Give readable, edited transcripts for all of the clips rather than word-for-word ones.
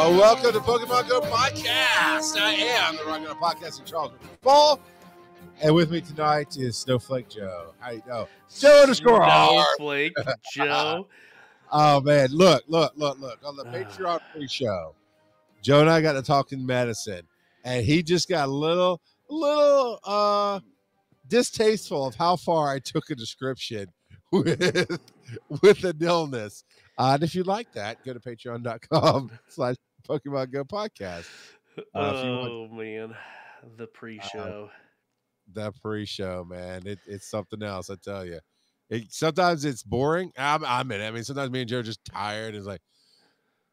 Welcome to Pokemon GO Podcast. I am the Rock Podcasting Charles McFall, and with me tonight is Snowflake Joe. How you know? Joe _ Snowflake Joe. Oh man, look on the Patreon pre-show. Joe and I got to talking medicine, and he just got a little distasteful of how far I took a description with an illness. And if you like that, go to patreon.com/Pokemon GO Podcast. Man, the pre-show. The pre-show, man. It's something else, I tell you. Sometimes it's boring. I'm in it. I mean, sometimes me and Joe are just tired. It's like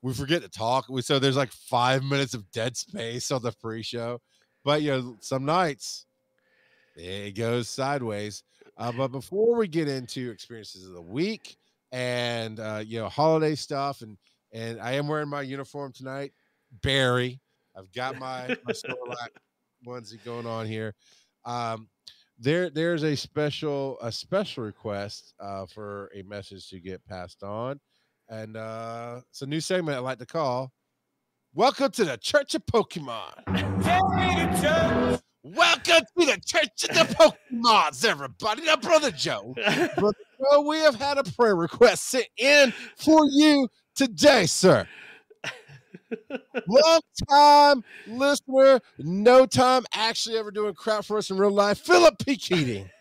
we forget to talk. So there's like 5 minutes of dead space on the pre-show. But, some nights it goes sideways. But before we get into experiences of the week and, holiday stuff, and I am wearing my uniform tonight, Barry. I've got my Snorlax onesie going on here. There's a special request for a message to get passed on, and it's a new segment I like to call "Welcome to the Church of Pokemon." Welcome to the Church of the Pokemons, everybody. Now, Brother Joe, we have had a prayer request sent in for you today, sir. Long time listener, no time actually ever doing crap for us in real life. Philip P. Keating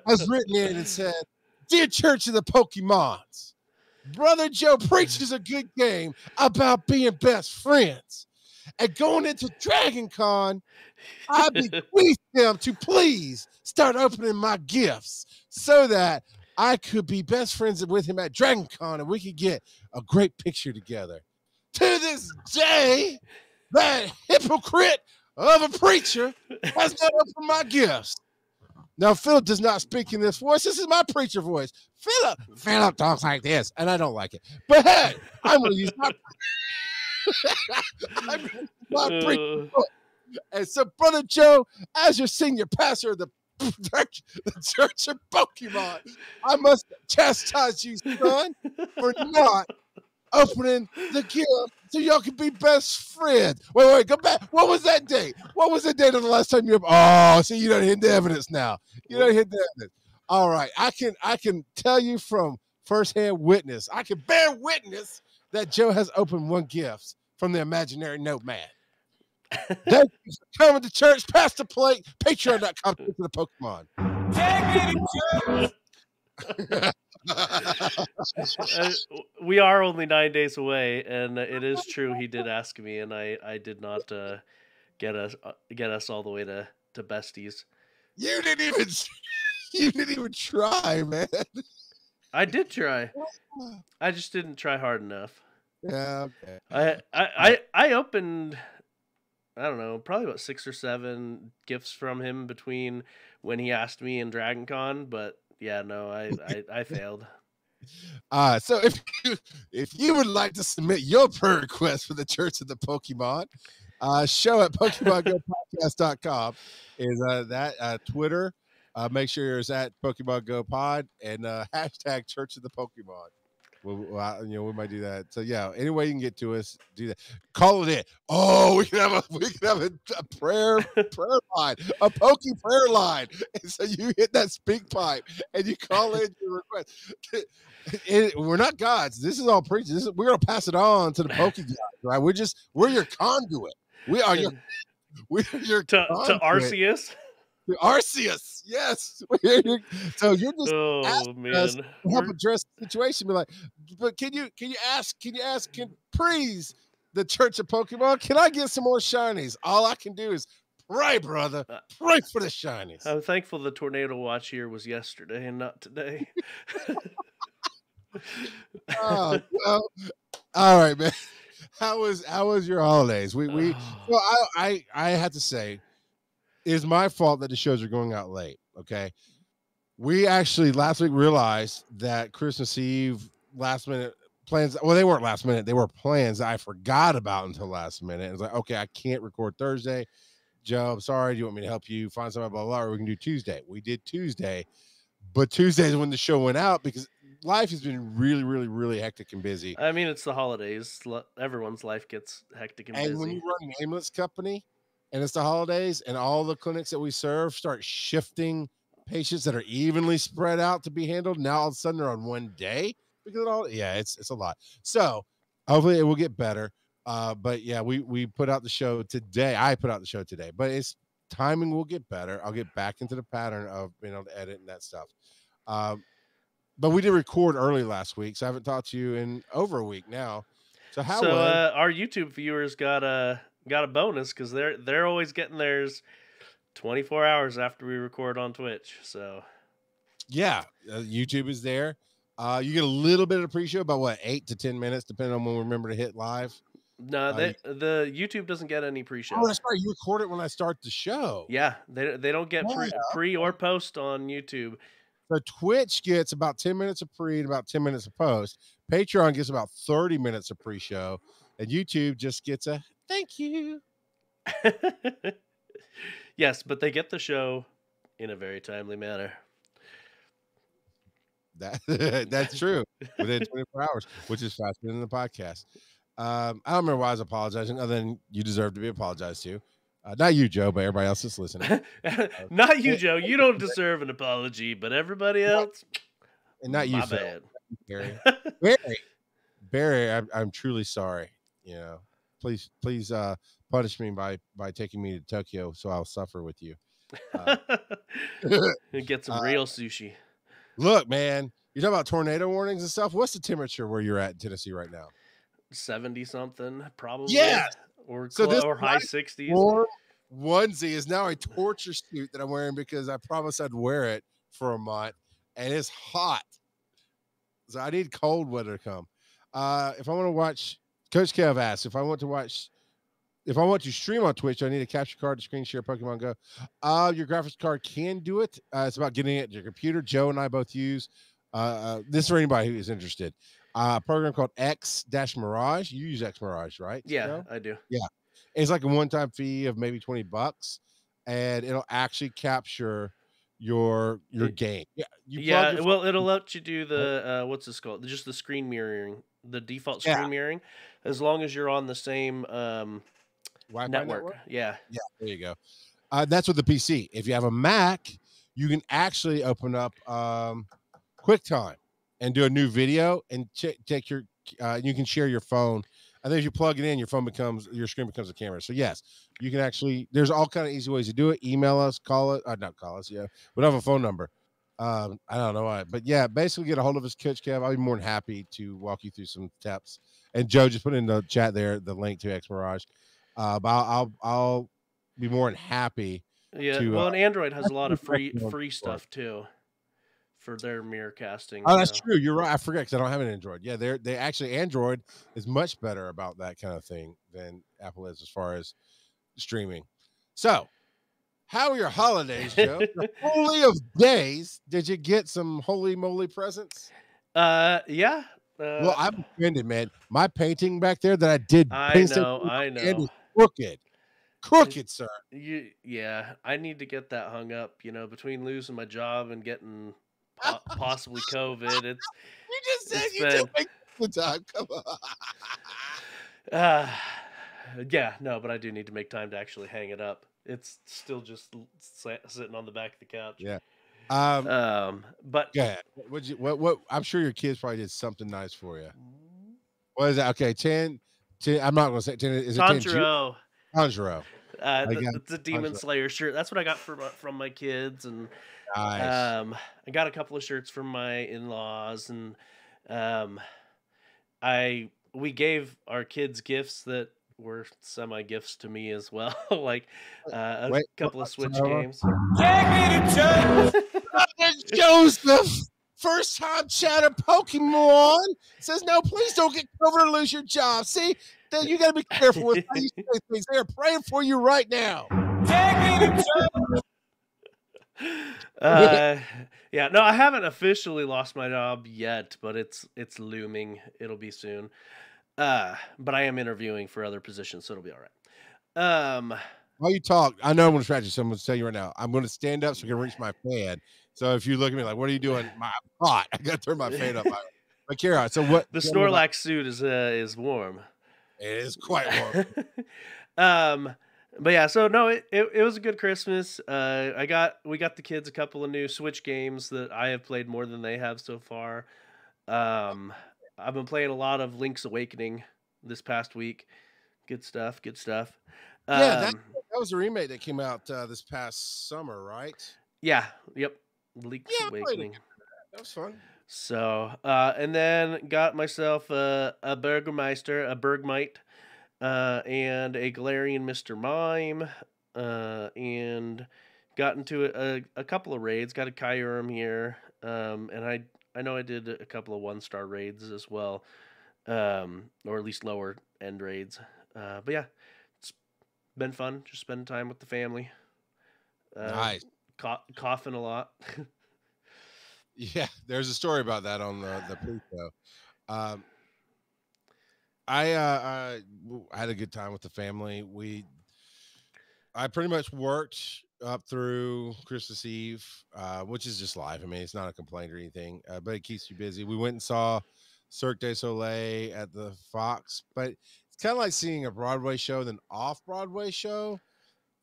has written in and said, "Dear Church of the Pokemons, Brother Joe preaches a good game about being best friends. And going into Dragon Con, I bequeath them to please start opening my gifts so that I could be best friends with him at Dragon Con and we could get a great picture together. To this day, that hypocrite of a preacher has not opened my gifts." Now, Philip does not speak in this voice. This is my preacher voice. Philip talks like this, and I don't like it. But hey, I'm going to use my preacher voice. And so, Brother Joe, as your senior pastor of the Church of Pokemon, I must chastise you, son, for not opening the gift so y'all can be best friends. Wait, go back. What was that date? What was the date of the last time you? Oh, see, you don't hit the evidence now. You don't hit the evidence. All right, I can tell you from firsthand witness. I can bear witness that Joe has opened one gift from the imaginary note man. Thank you for coming to church. Pass the plate. Patreon.com to the Pokemon. We are only 9 days away, and it is true he did ask me, and I did not get us all the way to besties. You didn't even try, man. I did try. I just didn't try hard enough. Yeah, okay. I opened, I don't know, probably about 6 or 7 gifts from him between when he asked me and Dragon Con, but yeah, no, I failed. So if you would like to submit your prayer request for the Church of the Pokemon, show at PokemonGoPodcast.com is that Twitter. Make sure it's at Pokemon Go Pod and hashtag Church of the Pokemon. We might do that. So yeah, any way you can get to us, do that. Call it in. Oh, we can have a prayer line, a Poke prayer line. And so you hit that speak pipe and you call in your request. We're not gods. This is all preaching. We're gonna pass it on to the Poke gods, right? We're your conduit. We're your to Arceus. Arceus, yes. So you're just asking us to help address the situation. Be like, but can you please the Church of Pokemon? Can I get some more shinies? All I can do is pray, brother. Pray for the shinies. I'm thankful the tornado watch here was yesterday and not today. Oh, well, all right, man. How was your holidays? I have to say, it's my fault that the shows are going out late. Okay, we actually last week realized that Christmas Eve last minute plans. Well, they weren't last minute; they were plans that I forgot about until last minute. It's like, okay, I can't record Thursday. Joe, I'm sorry. Do you want me to help you find somebody, blah, blah, blah, or we can do Tuesday. We did Tuesday, but Tuesday is when the show went out because life has been really, really, really hectic and busy. I mean, it's the holidays. Everyone's life gets hectic and And when busy. you run an ambulance company and it's the holidays and all the clinics that we serve start shifting patients that are evenly spread out to be handled, now all of a sudden they're on one day because of all, yeah, it's a lot. So hopefully it will get better. But yeah, we put out the show today. I put out the show today, but it's timing will get better. I'll get back into the pattern of being able to edit and that stuff. But we did record early last week, so I haven't talked to you in over a week now. So our YouTube viewers got a bonus because they're always getting theirs 24 hours after we record on Twitch. So yeah, YouTube is there. You get a little bit of the pre-show, about what, 8 to 10 minutes, depending on when we remember to hit live. No, the YouTube doesn't get any pre-show. Oh, that's right. You record it when I start the show. Yeah, they don't get pre or post on YouTube. So Twitch gets about 10 minutes of pre and about 10 minutes of post. Patreon gets about 30 minutes of pre-show, and YouTube just gets a thank you. Yes, but they get the show in a very timely manner. That's true. Within 24 hours, which is faster than the podcast. I don't remember why I was apologizing, other than you deserve to be apologized to. Not you, Joe, but everybody else that's listening. Not you, Joe. You don't deserve an apology, but everybody else. And not you, my Phil. bad. Barry, I'm truly sorry. You know, please punish me by taking me to Tokyo, so I'll suffer with you. And get some real sushi. Look, man, you're talking about tornado warnings and stuff. What's the temperature where you're at in Tennessee right now? 70 something, probably. Yeah. Or or high 60s. Onesie is now a torture suit that I'm wearing because I promised I'd wear it for a month, and it's hot. So I need cold weather to come. If I want to watch, Coach Kev asked if I want to stream on Twitch, I need a capture card to screen share Pokemon Go. Your graphics card can do it. It's about getting it to your computer. Joe and I both use this for anybody who is interested. A program called X-Mirage. You use X-Mirage, right? Yeah, Joe? I do. Yeah. It's like a one-time fee of maybe $20, and it'll actually capture your game. Yeah. Well, it'll let you do the what's this called? Just the screen mirroring, the default screen mirroring, as long as you're on the same Wi-Fi network. Yeah. There you go. That's with the PC. If you have a Mac, you can actually open up QuickTime and do a new video and take your. You can share your phone. I think if you plug it in, your screen becomes a camera. So yes, you can actually. There's all kind of easy ways to do it. Email us, call it. Not call us. Yeah, we don't have a phone number. I don't know why, but yeah, basically get a hold of us, Coach Kev. I'll be more than happy to walk you through some steps. And Joe, just put in the chat there the link to X-Mirage. But I'll be more than happy. Yeah. Well, and Android has a lot of free stuff too for their mirror casting. Oh, that's true. You're right. I forget because I don't have an Android. Yeah, they actually Android is much better about that kind of thing than Apple is as far as streaming. So, how are your holidays, Joe? The holy of days. Did you get some holy moly presents? Yeah. Well, I'm offended, man. My painting back there that I did. I know. Crooked, sir. Yeah, I need to get that hung up. You know, between losing my job and getting possibly COVID, You just said you don't make the time. Come on. Yeah, no, but I do need to make time to actually hang it up. It's still just sitting on the back of the couch. Yeah. But yeah. What? I'm sure your kids probably did something nice for you. What is that? Okay, 10. I'm not going to say 10. Is it Tanjiro? Tanjiro. It's a Demon Slayer shirt. That's what I got from my kids, and nice. I got a couple of shirts from my in-laws, and we gave our kids gifts that were semi-gifts to me as well, like a couple of Switch games. Take me to Joseph, first time chatter Pokemon, says, no, please don't get COVID or lose your job. See, then you got to be careful with how you say things. They are praying for you right now. Take me to yeah, no, I haven't officially lost my job yet, but it's looming. It'll be soon. But I am interviewing for other positions, so it'll be all right. while you talk, I know I'm going to distract you, so I'm going to tell you right now. I'm going to stand up so I can reach my fan. So if you look at me like, what are you doing? I'm hot. I got to turn my fan up. But Kara, so what? The Tell me about, Snorlax suit is warm. it is quite warm. um, but yeah, so no, it was a good Christmas. We got the kids a couple of new Switch games that I have played more than they have so far. I've been playing a lot of Link's Awakening this past week. Good stuff. Good stuff. Yeah, that was a remake that came out this past summer, right? Yeah. Yep. Link's Yeah, I played it. Awakening. That was fun. So, and then got myself a Burgermeister, a Bergmite, and a Galarian Mr. Mime, and got into a couple of raids. Got a Kyurem here, and I know I did a couple of 1-star raids as well, or at least lower end raids. But yeah, it's been fun. Just spending time with the family. Nice. Coughing a lot. Yeah, there's a story about that on the pre-show. I had a good time with the family. I pretty much worked up through Christmas Eve, which is just life. I mean, it's not a complaint or anything, but it keeps you busy. We went and saw Cirque du Soleil at the Fox, but it's kind of like seeing a Broadway show than off-Broadway show.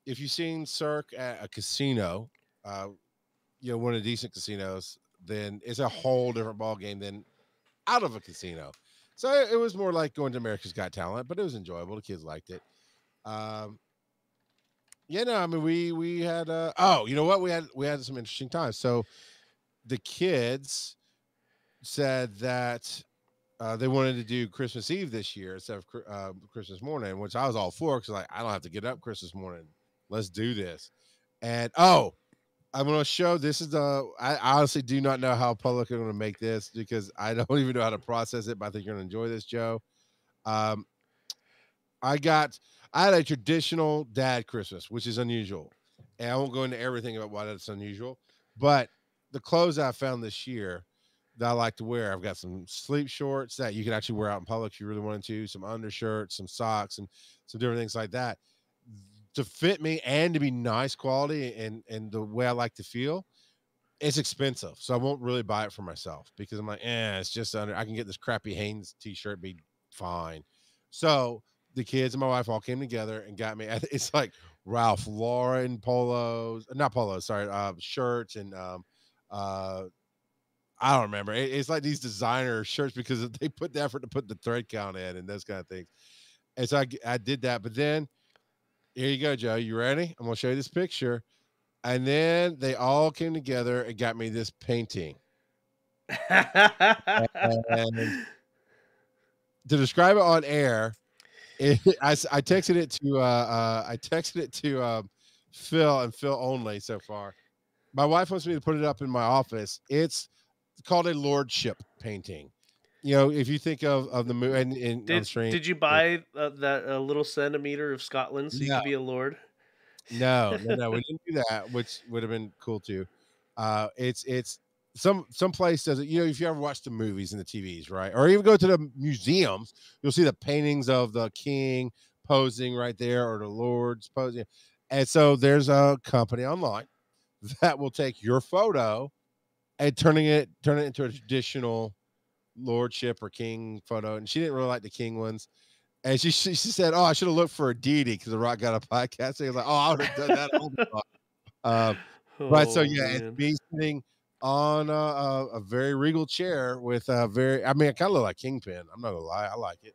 If you've seen Cirque at a casino, one of the decent casinos, then it's a whole different ball game than out of a casino. So it was more like going to America's Got Talent, but it was enjoyable. The kids liked it. I mean, we had you know what? We had some interesting times. So the kids said that they wanted to do Christmas Eve this year instead of Christmas morning, which I was all for because I don't have to get up Christmas morning. Let's do this. And I'm going to show I honestly do not know how public I'm going to make this because I don't even know how to process it, but I think you're going to enjoy this, Joe. I had a traditional dad Christmas, which is unusual. And I won't go into everything about why that's unusual, but the clothes I found this year that I like to wear, I've got some sleep shorts that you can actually wear out in public if you really wanted to, some undershirts, some socks, and some different things like that to fit me and to be nice quality and the way I like to feel. It's expensive, so I won't really buy it for myself because I'm like, it's just I can get this crappy Hanes t-shirt, be fine. So the kids and my wife all came together and got me. It's like Ralph Lauren shirts and I don't remember. It's like these designer shirts because they put the effort to put the thread count in and those kind of things. And so I did that, but then here you go, Joe. You ready? I'm gonna show you this picture. And then they all came together and got me this painting. And to describe it on air, I texted it to Phil and Phil only so far. My wife wants me to put it up in my office. It's called a lordship painting. If you think of the movie and on screen. Did you buy that little centimeter of Scotland so you could be a lord? No, we didn't do that, which would have been cool too. It's some place does it. If you ever watch the movies and the TVs, right, or even go to the museums, you'll see the paintings of the king posing right there or the lords posing. And so there's a company online that will take your photo and turn it into a traditional lordship or king photo. And she didn't really like the king ones. And she said, "Oh, I should have looked for a deity because The Rock got a podcast." So he was like, "Oh, I would have done that all the time." But so yeah, man. it's me sitting on a very regal chair with a very. I mean, I kind of look like Kingpin. I'm not gonna lie, I like it.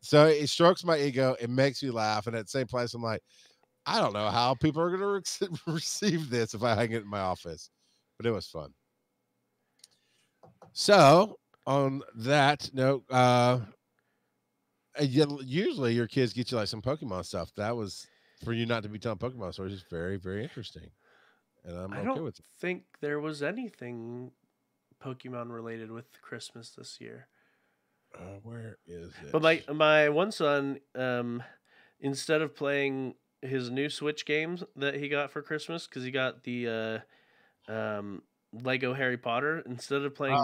So it strokes my ego. It makes me laugh, and at the same place, I'm like, I don't know how people are gonna receive this if I hang it in my office, but it was fun. So on that note, usually your kids get you like some Pokemon stuff. That was for you not to be telling Pokemon stories is very, very interesting. And I'm okay with it. I think there was anything Pokemon related with Christmas this year. Where is it? But my one son, instead of playing his new Switch games that he got for Christmas, because he got the Lego Harry Potter, instead of playing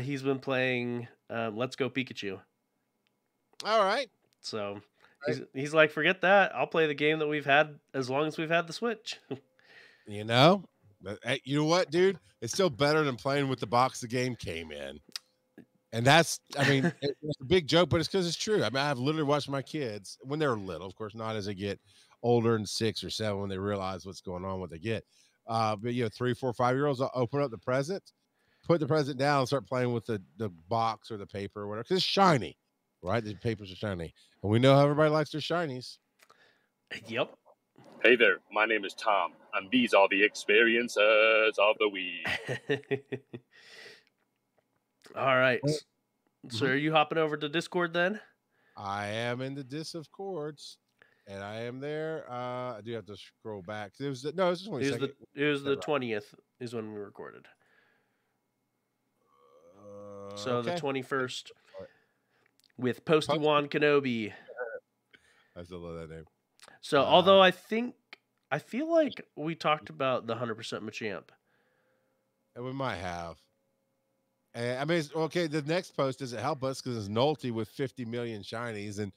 he's been playing Let's Go Pikachu. All right. So He's like, forget that. I'll play the game that we've had as long as we've had the Switch. You know, but you know what, dude? It's still better than playing with the box the game came in. And that's, I mean, it's a big joke, but it's because it's true. I mean, I've literally watched my kids when they were little, of course, not as they get older and 6 or 7 when they realize what's going on, what they get. But 3, 4, 5-year-olds will open up the present, put the present down, and start playing with the box or the paper or whatever, because it's shiny, right? The papers are shiny, and we know how everybody likes their shinies. Yep. Hey there, my name is Tom, and these are the experiences of the week. All right. So are you hopping over to Discord then? I am in the Discords, and I am there. I do have to scroll back. It was the 22nd. It was the 20th is when we recorded. So okay. the 21st with Posty Juan Kenobi. I still love that name. So although I feel like we talked about the 100% Machamp. And we might have. And, I mean, okay, the next post doesn't help us because it's Nolte with 50 million shinies. And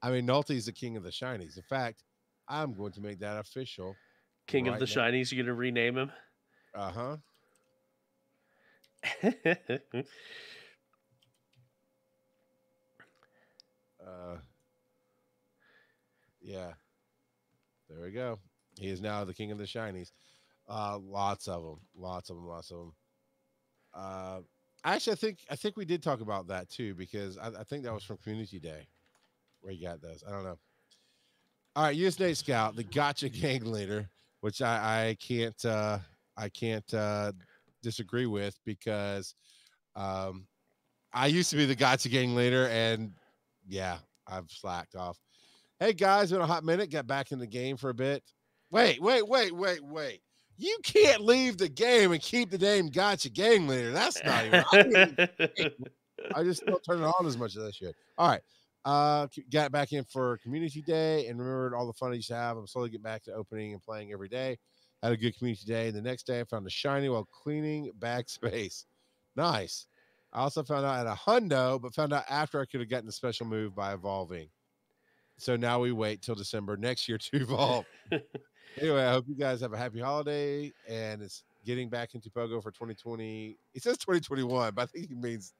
I mean, Nolte's the king of the shinies. In fact, I'm going to make that official. King of the shinies, you're going to rename him? Uh-huh. Yeah. There we go. He is now the king of the shinies. Lots of them. Actually, I think we did talk about that too, because I think that was from Community Day where he got those. I don't know. All right, US Nate Scout, the Gotcha Gang leader, which I can't disagree with, because I used to be the Gotcha Gang leader, and yeah, I've slacked off. Hey guys, been a hot minute. Got back in the game for a bit. Wait. You can't leave the game and keep the name Gotcha Gang leader. That's not even. I just don't turn it on as much as I should. All right. Got back in for Community Day and remembered all the fun I used to have. I'm slowly getting back to opening and playing every day. Had a good Community Day. The next day, I found a shiny while cleaning bag space. Nice. I also found out at a hundo, but found out after I could have gotten a special move by evolving. So now we wait till December next year to evolve. Anyway, I hope you guys have a happy holiday, and it's getting back into Pogo for 2020. He says 2021, but I think he means,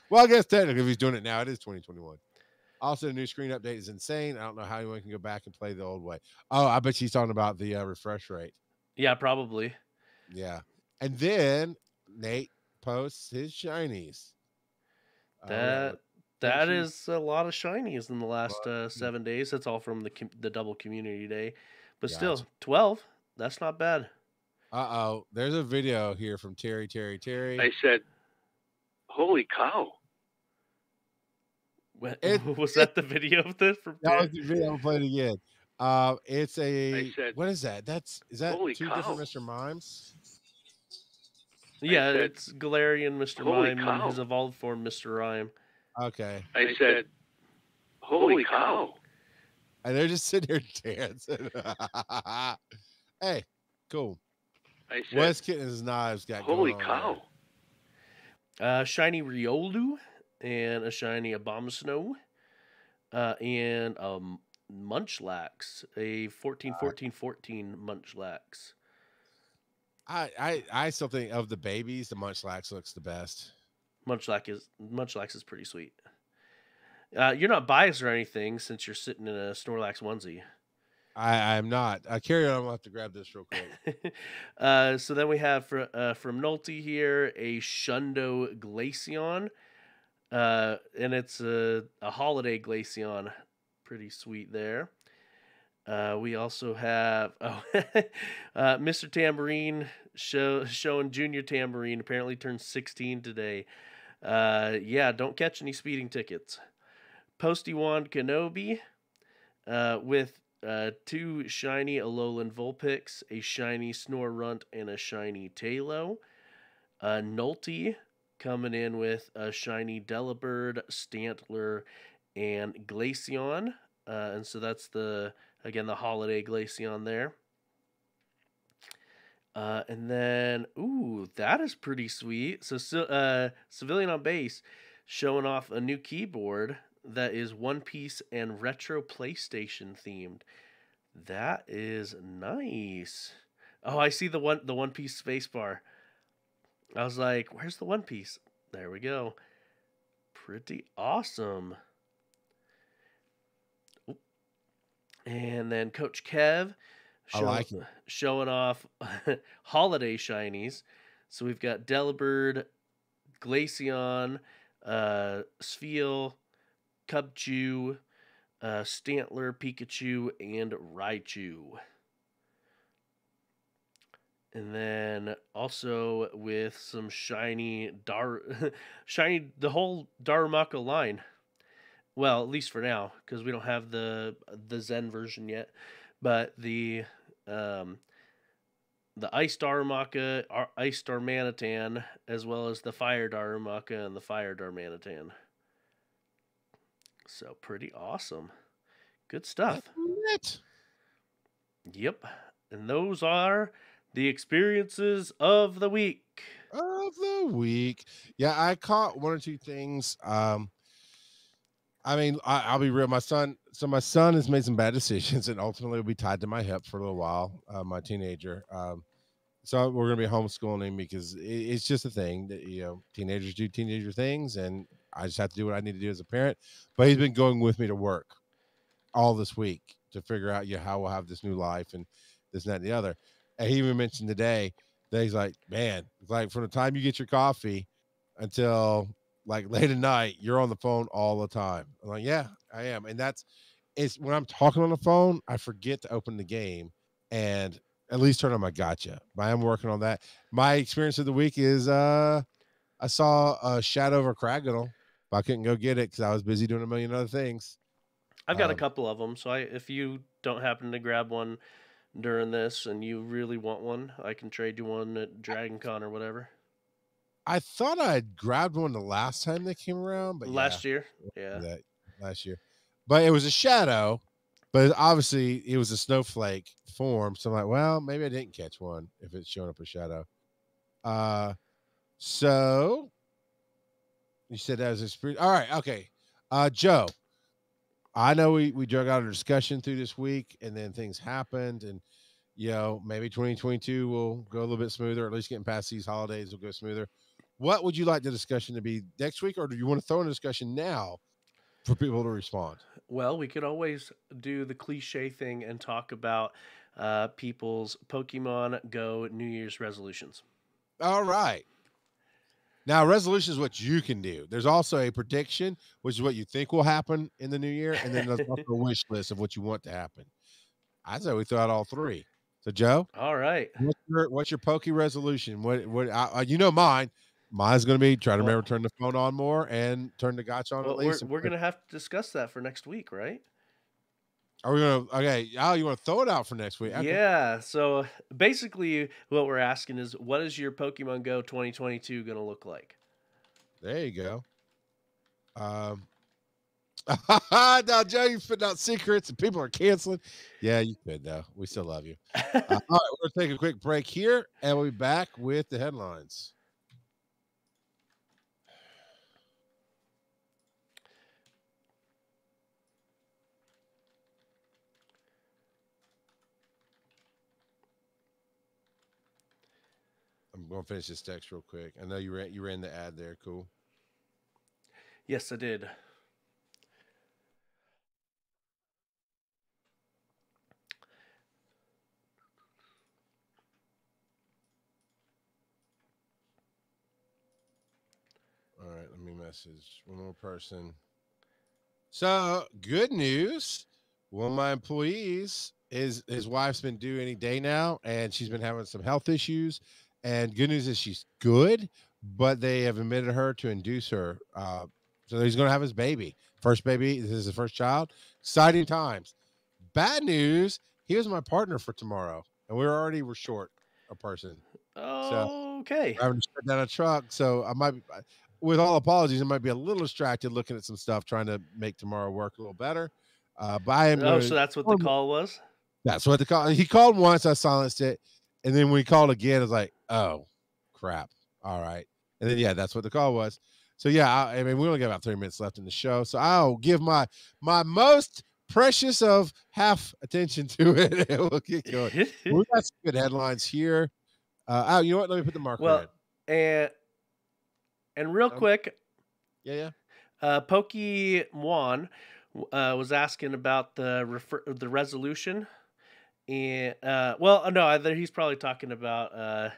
well, I guess technically if he's doing it now, it is 2021. Also, the new screen update is insane. I don't know how anyone can go back and play the old way. Oh, I bet she's talking about the refresh rate. Yeah, probably. Yeah. And then Nate posts his shinies. That is a lot of shinies in the last 7 days. That's all from the double Community Day. But still, 12, that's not bad. Uh-oh. There's a video here from Terry. I said, holy cow. Was that the video of this? That was the video. I'll play it again. It's a, what is that? Is that two different Mr. Mimes? Yeah, it's Galarian Mr. Mime and his evolved form Mr. Rhyme. Okay. I said, holy cow. And they're just sitting there dancing. Hey, cool. I said, Wes Kitten's Knives got holy going cow. On shiny Riolu and a shiny Abomasnow and a Munchlax, a 14-14-14 Munchlax. I still think of the babies, the Munchlax looks the best. Munchlax is pretty sweet. You're not biased or anything since you're sitting in a Snorlax onesie. I'm not. Carry on. I'm gonna have to grab this real quick. So then we have from Nolte here a Shundo Glaceon, and it's a holiday Glaceon, pretty sweet there. We also have Mr. Tambourine showing Junior Tambourine apparently turned 16 today. Yeah, don't catch any speeding tickets. Posty Juan Kenobi with 2 shiny Alolan Vulpix, a shiny Snorunt, and a shiny Tailo. Nolte coming in with a shiny Delibird, Stantler, and Glaceon. And so that's the holiday Glaceon there. And then, that is pretty sweet. So Civilian on Base showing off a new keyboard. that is One Piece and retro PlayStation themed. That is nice. Oh, I see the One Piece space bar. I was like, where's the One Piece? There we go. Pretty awesome. Oop. And then Coach Kev I like it. showing off holiday shinies. So we've got Delibird, Glaceon, Spheal, Cubchoo, Stantler, Pikachu, and Raichu. And then also with some shiny the whole Darumaka line. Well, at least for now, because we don't have the Zen version yet. But the Ice Darumaka, Ice Darmanitan, as well as the Fire Darumaka and the Fire Darmanitan. So pretty awesome. Good stuff. That's it. Yep. And those are the experiences of the week. Yeah, I caught one or two things. I mean, I'll be real. My son has made some bad decisions and ultimately will be tied to my hip for a little while, my teenager. So we're going to be homeschooling him because it's just a thing that, teenagers do teenager things, and I just have to do what I need to do as a parent. But he's been going with me to work all this week to figure out how we'll have this new life and this and that and the other. And he even mentioned today that he's like, man, it's like from the time you get your coffee until like late at night, you're on the phone all the time. I'm like, yeah, I am. And it's when I'm talking on the phone, I forget to open the game and at least turn on my gotcha. But I am working on that. My experience of the week is I saw a Shadow of a Craggle, but I couldn't go get it because I was busy doing a million other things. I've got a couple of them, so if you don't happen to grab one during this and you really want one, I can trade you one at Dragon Con or whatever. I thought I had grabbed one the last time they came around, but last year. Last year. But it was a Shadow, but obviously it was a snowflake form. So I'm like, well, maybe I didn't catch one if it's showing up a Shadow. So you said that was a spirit. All right, okay. Joe, I know we drug out a discussion through this week and then things happened and maybe 2022 will go a little bit smoother, or at least getting past these holidays will go smoother. What would you like the discussion to be next week, or do you want to throw in a discussion now for people to respond? Well, we could always do the cliche thing and talk about people's Pokemon Go New Year's resolutions. All right. Now, resolution is what you can do. There's also a prediction, which is what you think will happen in the new year, and then there's also a wish list of what you want to happen. I say we throw out all three. So, Joe, all right, what's your Poke resolution? Mine. Mine's going to be try to remember to turn the phone on more and turn the gotcha on at least. We're going to have to discuss that for next week, right? Are we going to? Okay, you want to throw it out for next week? Okay. Yeah. So basically, what we're asking is, what is your Pokemon Go 2022 going to look like? There you go. Now, Joe, you putting out secrets and people are canceling. Yeah, you could though. We still love you. All right, we're going to take a quick break here, and we'll be back with the headlines. I'm going to finish this text real quick. I know you ran the ad there. Cool. Yes, I did. All right, let me message one more person. So, good news. One of my employees, his wife's been due any day now, and she's been having some health issues. And good news is she's good, but they have admitted her to induce her. So he's going to have his baby. First baby. This is his first child. Exciting times. Bad news. He was my partner for tomorrow, and we're short a person. Oh, so, okay. We're having to shut down a truck. So I might, with all apologies, I might be a little distracted looking at some stuff, trying to make tomorrow work a little better. But I am. So that's what the call was? That's what the call. He called once. I silenced it. And then when he called again, I was like, oh, crap. All right. And then, yeah, that's what the call was. So yeah, I mean, we only got about 30 minutes left in the show, so I'll give my most precious of half attention to it, and we'll get going. We got some good headlines here. You know what? Let me put the marker Well, in. and real quick, Yeah. Pokemon was asking about the resolution, and he's probably talking about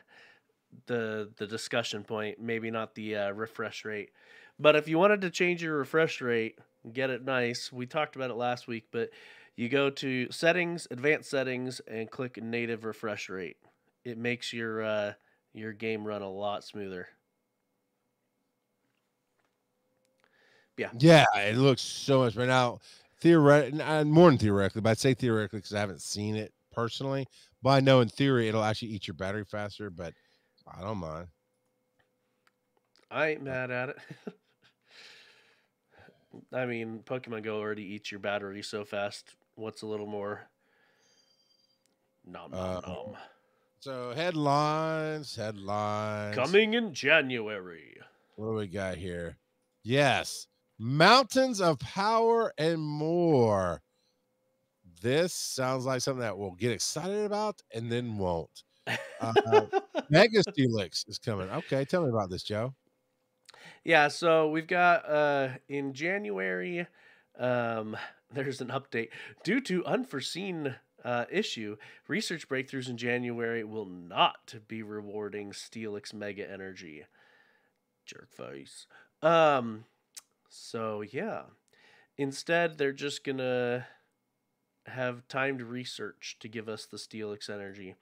the discussion point, maybe not the refresh rate. But if you wanted to change your refresh rate, get it nice. We talked about it last week, but you go to settings, advanced settings, and click native refresh rate. It makes your game run a lot smoother. Yeah, it looks so much better now. Theoretically, more than theoretically, but I'd say theoretically because I haven't seen it personally. But I know in theory it'll actually eat your battery faster. But I don't mind. I ain't mad at it. I mean, Pokemon Go already eats your battery so fast. What's a little more? Nom nom nom. So headlines. Coming in January. What do we got here? Yes. Mountains of Power and more. This sounds like something that we'll get excited about and then won't. Mega Steelix is coming. Okay, tell me about this, Joe. Yeah, so we've got in January, there's an update. Due to unforeseen issue, research breakthroughs in January will not be rewarding Steelix Mega Energy. Jerk face. So yeah. Instead, they're just gonna have timed research to give us the Steelix Energy.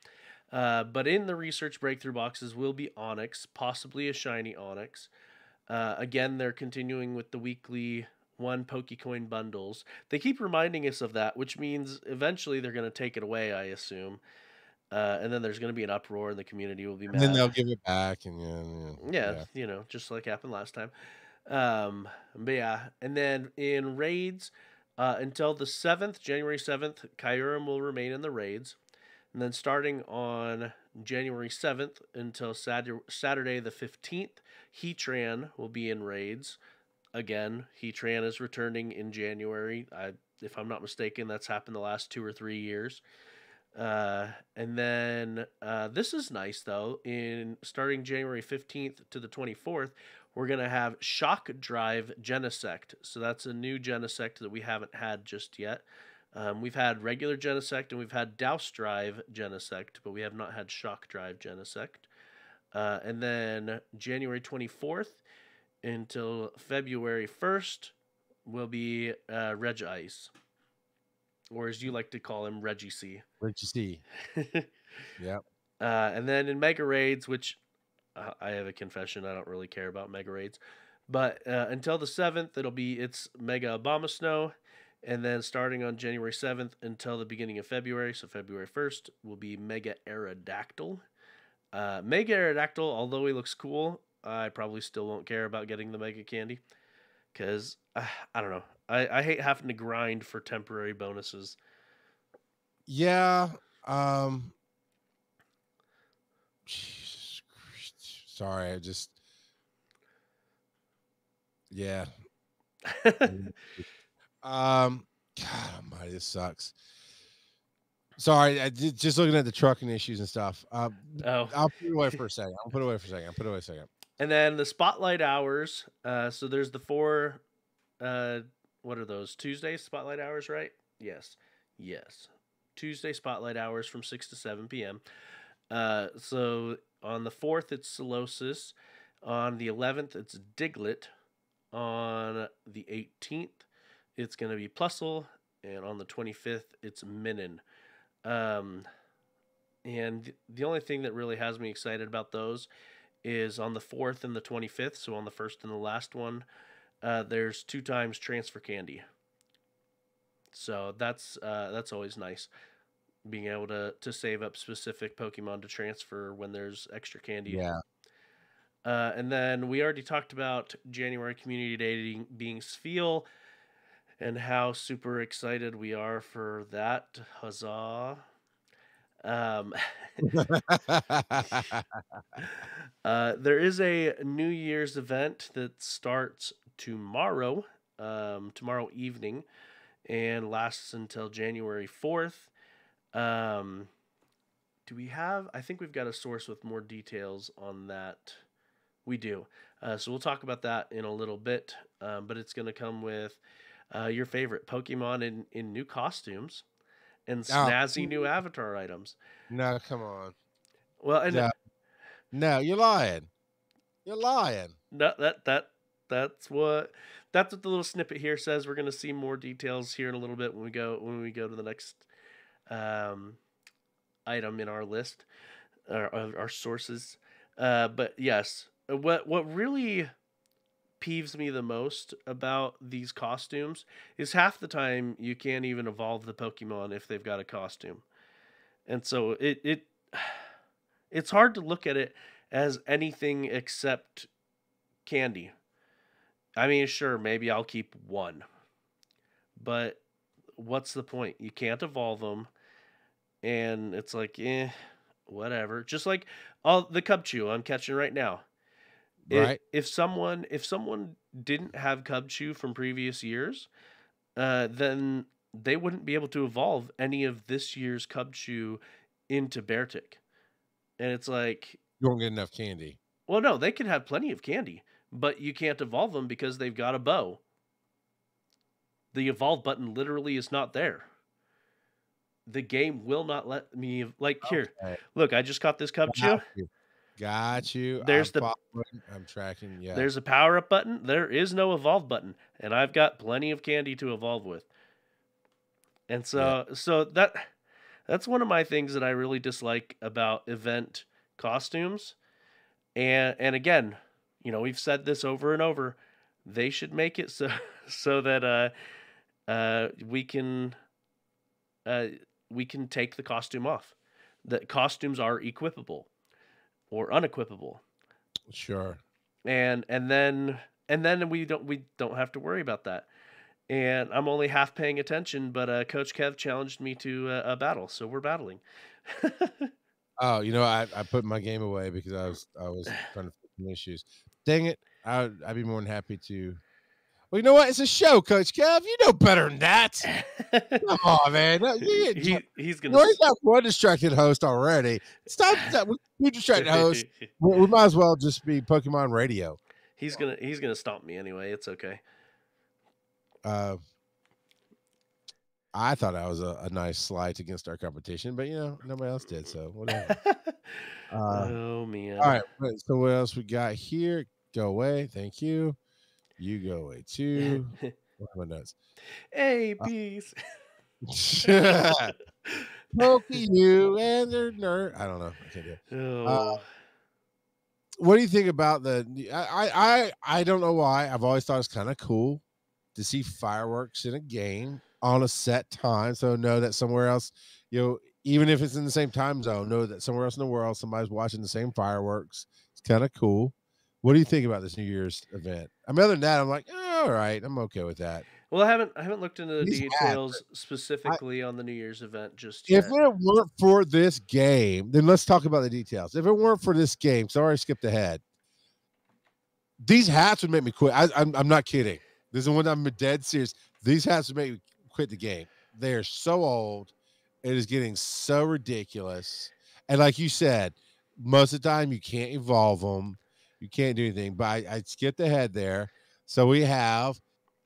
But in the research breakthrough boxes will be Onyx, possibly a shiny Onyx. Again, they're continuing with the weekly 1 Pokecoin bundles. They keep reminding us of that, which means eventually they're going to take it away, I assume. And then there's going to be an uproar and the community will be mad. And then they'll give it back. And yeah, just like happened last time. But yeah, and then in raids, until the 7th, January 7th, Kyurem will remain in the raids. And then starting on January 7th until Saturday the 15th, Heatran will be in raids. Again, Heatran is returning in January. If I'm not mistaken, that's happened the last 2 or 3 years. And then this is nice, though. Starting January 15th to the 24th, we're going to have Shock Drive Genesect. So that's a new Genesect that we haven't had just yet. We've had regular Genesect and we've had Douse Drive Genesect, but we have not had Shock Drive Genesect. And then January 24th until February 1st will be Regice, or as you like to call him, Reggie C. Yep. And then in Mega Raids, which I have a confession, I don't really care about Mega Raids, but until the 7th, it's Mega Abomasnow. And then starting on January 7th until the beginning of February, so February 1st, will be Mega Aerodactyl. Mega Aerodactyl, although he looks cool, I probably still won't care about getting the Mega Candy. Because, I don't know. I hate having to grind for temporary bonuses. Yeah. Jesus Christ. Sorry, I just... Yeah. God almighty, this sucks. Sorry, just looking at the trucking issues and stuff. I'll put it away for a second. And then the spotlight hours. So there's the 4. What are those? Tuesday spotlight hours, right? Yes. Tuesday spotlight hours from 6 to 7 p.m. So on the 4th, it's Solosis. On the 11th, it's Diglett. On the 18th, it's going to be Plusle. And on the 25th, it's Minun. And the only thing that really has me excited about those is on the 4th and the 25th. So on the first and the last one, there's 2 times transfer candy. So that's always nice, being able to save up specific Pokemon to transfer when there's extra candy. Yeah. And then we already talked about January Community Day being Spheal and how super excited we are for that. Huzzah. Um, there is a New Year's event that starts tomorrow, tomorrow evening, and lasts until January 4th. Um, do we have? I think we've got a source with more details on that. We do. So we'll talk about that in a little bit. But it's going to come with your favorite Pokemon in new costumes and Oh, snazzy new avatar items. no, come on. Well, and No, you're lying. You're lying. that's what the little snippet here says. We're going to see more details here in a little bit when we go to the next item in our list, our sources. But yes, what really peeves me the most about these costumes is half the time you can't even evolve the Pokemon if they've got a costume, and so it's hard to look at it as anything except candy. I mean, sure, maybe I'll keep one, but what's the point? You can't evolve them, and it's like, whatever. Just like all the Cubchoo I'm catching right now. Right. If someone didn't have Cubchoo from previous years, then they wouldn't be able to evolve any of this year's Cubchoo into Beartic. And it's like, You won't get enough candy. well, no, they can have plenty of candy, but you can't evolve them because they've got a bow. The evolve button literally is not there. The game will not let me here. Okay. Look, I just caught this Cubchoo. Got you. There's I'm tracking. Yeah. There's a power up button. There is no evolve button, and I've got plenty of candy to evolve with. And so that's one of my things that I really dislike about event costumes. And again, we've said this over and over. They should make it so that we can take the costume off. That costumes are equipable or unequipable. Sure. And then we don't have to worry about that. And I'm only half paying attention, but Coach Kev challenged me to a battle, so we're battling. Oh, I put my game away because I was trying to fix some issues. Dang it! I'd be more than happy to. Well, you know what? It's a show, Coach Kev. You know better than that. Come on, man. He's We gonna. already got one distracted host already. Stop that. We distracted host. We might as well just be Pokemon Radio. He's gonna stomp me anyway. It's okay. I thought that was a nice slight against our competition, but nobody else did, so whatever. Oh man! All right, so what else we got here? Go away, thank you. You go away too. What are my notes? A piece. Poke you and they're nerd. I don't know. I can't do it. Oh. What do you think about I don't know why. I've always thought it's kind of cool to see fireworks in a game on a set time. So know that somewhere else, even if it's in the same time zone, know that somewhere else in the world, somebody's watching the same fireworks. It's kind of cool. What do you think about this New Year's event? I mean, other than that, I'm like, all right, I'm okay with that. Well, I haven't looked into the details specifically on the New Year's event just yet. If it weren't for this game, then let's talk about the details. If it weren't for this game, so I already skipped ahead. These hats would make me quit. I'm not kidding. This is one I'm dead serious. These hats would make me quit the game. They are so old. It is getting so ridiculous. And like you said, most of the time you can't evolve them. You can't do anything. But I skipped ahead there. So we have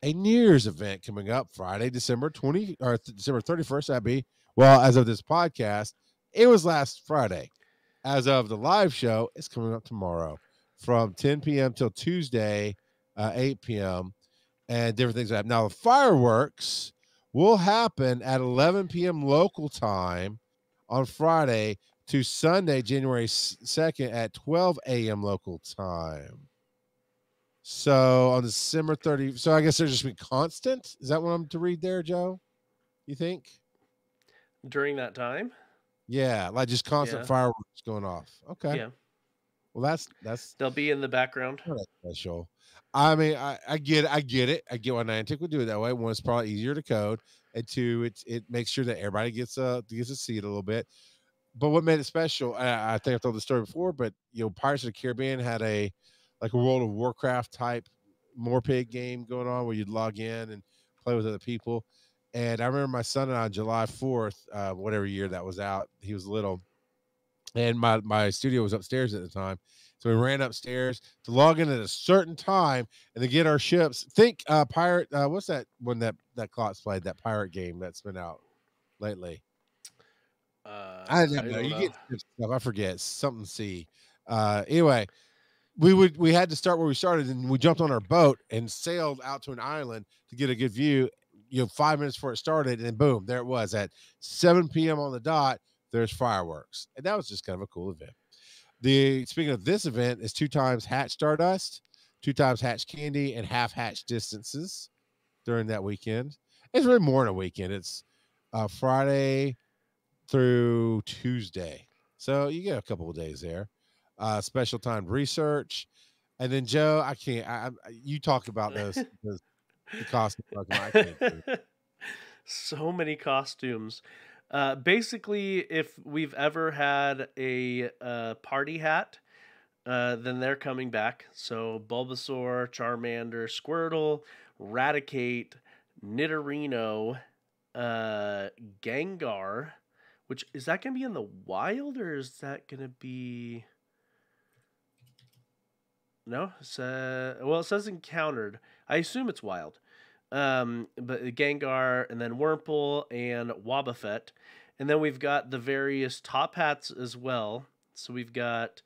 a New Year's event coming up Friday, December 31st. That'd be, well, as of this podcast, it was last Friday. As of the live show, it's coming up tomorrow from 10 p.m. till Tuesday, 8 p.m. and different things like that. Now, the fireworks will happen at 11 p.m. local time on Friday to Sunday, January 2nd at 12 a.m. local time. So on December 30th, so I guess they're just be constant. Is that what I'm to read there, Joe? You think? During that time? Yeah, like just constant fireworks going off. Okay. Yeah. Well, that's they'll be in the background. Special. I mean, I get it. I get why Niantic would do it that way. One, it's probably easier to code, and two, it makes sure that everybody gets a seat a little bit. But what made it special, I think I've told the story before, but Pirates of the Caribbean had a World of Warcraft type Morpig game going on where you'd log in and play with other people. And I remember my son and I on July 4th, whatever year that was out, he was little, and my studio was upstairs at the time. So we ran upstairs to log in at a certain time and to get our ships. Think pirate. What's that one that Klotz played? That pirate game that's been out lately. I don't know. You get stuff. I forget something. C. Anyway, we had to start where we started, and we jumped on our boat and sailed out to an island to get a good view. 5 minutes before it started, and boom, there it was at 7 p.m. on the dot. There's fireworks, and that was just kind of a cool event. Speaking of this event, is 2 times hatch Stardust, 2 times hatch candy, and half hatch distances during that weekend. It's really more than a weekend. It's Friday through Tuesday, so you get a couple of days there. Special timed research, and then Joe, I can't. You talk about the costume. I can't do it. So many costumes. Basically, if we've ever had a party hat, then they're coming back. So Bulbasaur, Charmander, Squirtle, Raticate, Nidorino, Gengar. Which is that going to be in the wild, or is that going to be? No, it says encountered. I assume it's wild. But Gengar, and then Wurmple and Wobbuffet. And then we've got the various top hats as well. So we've got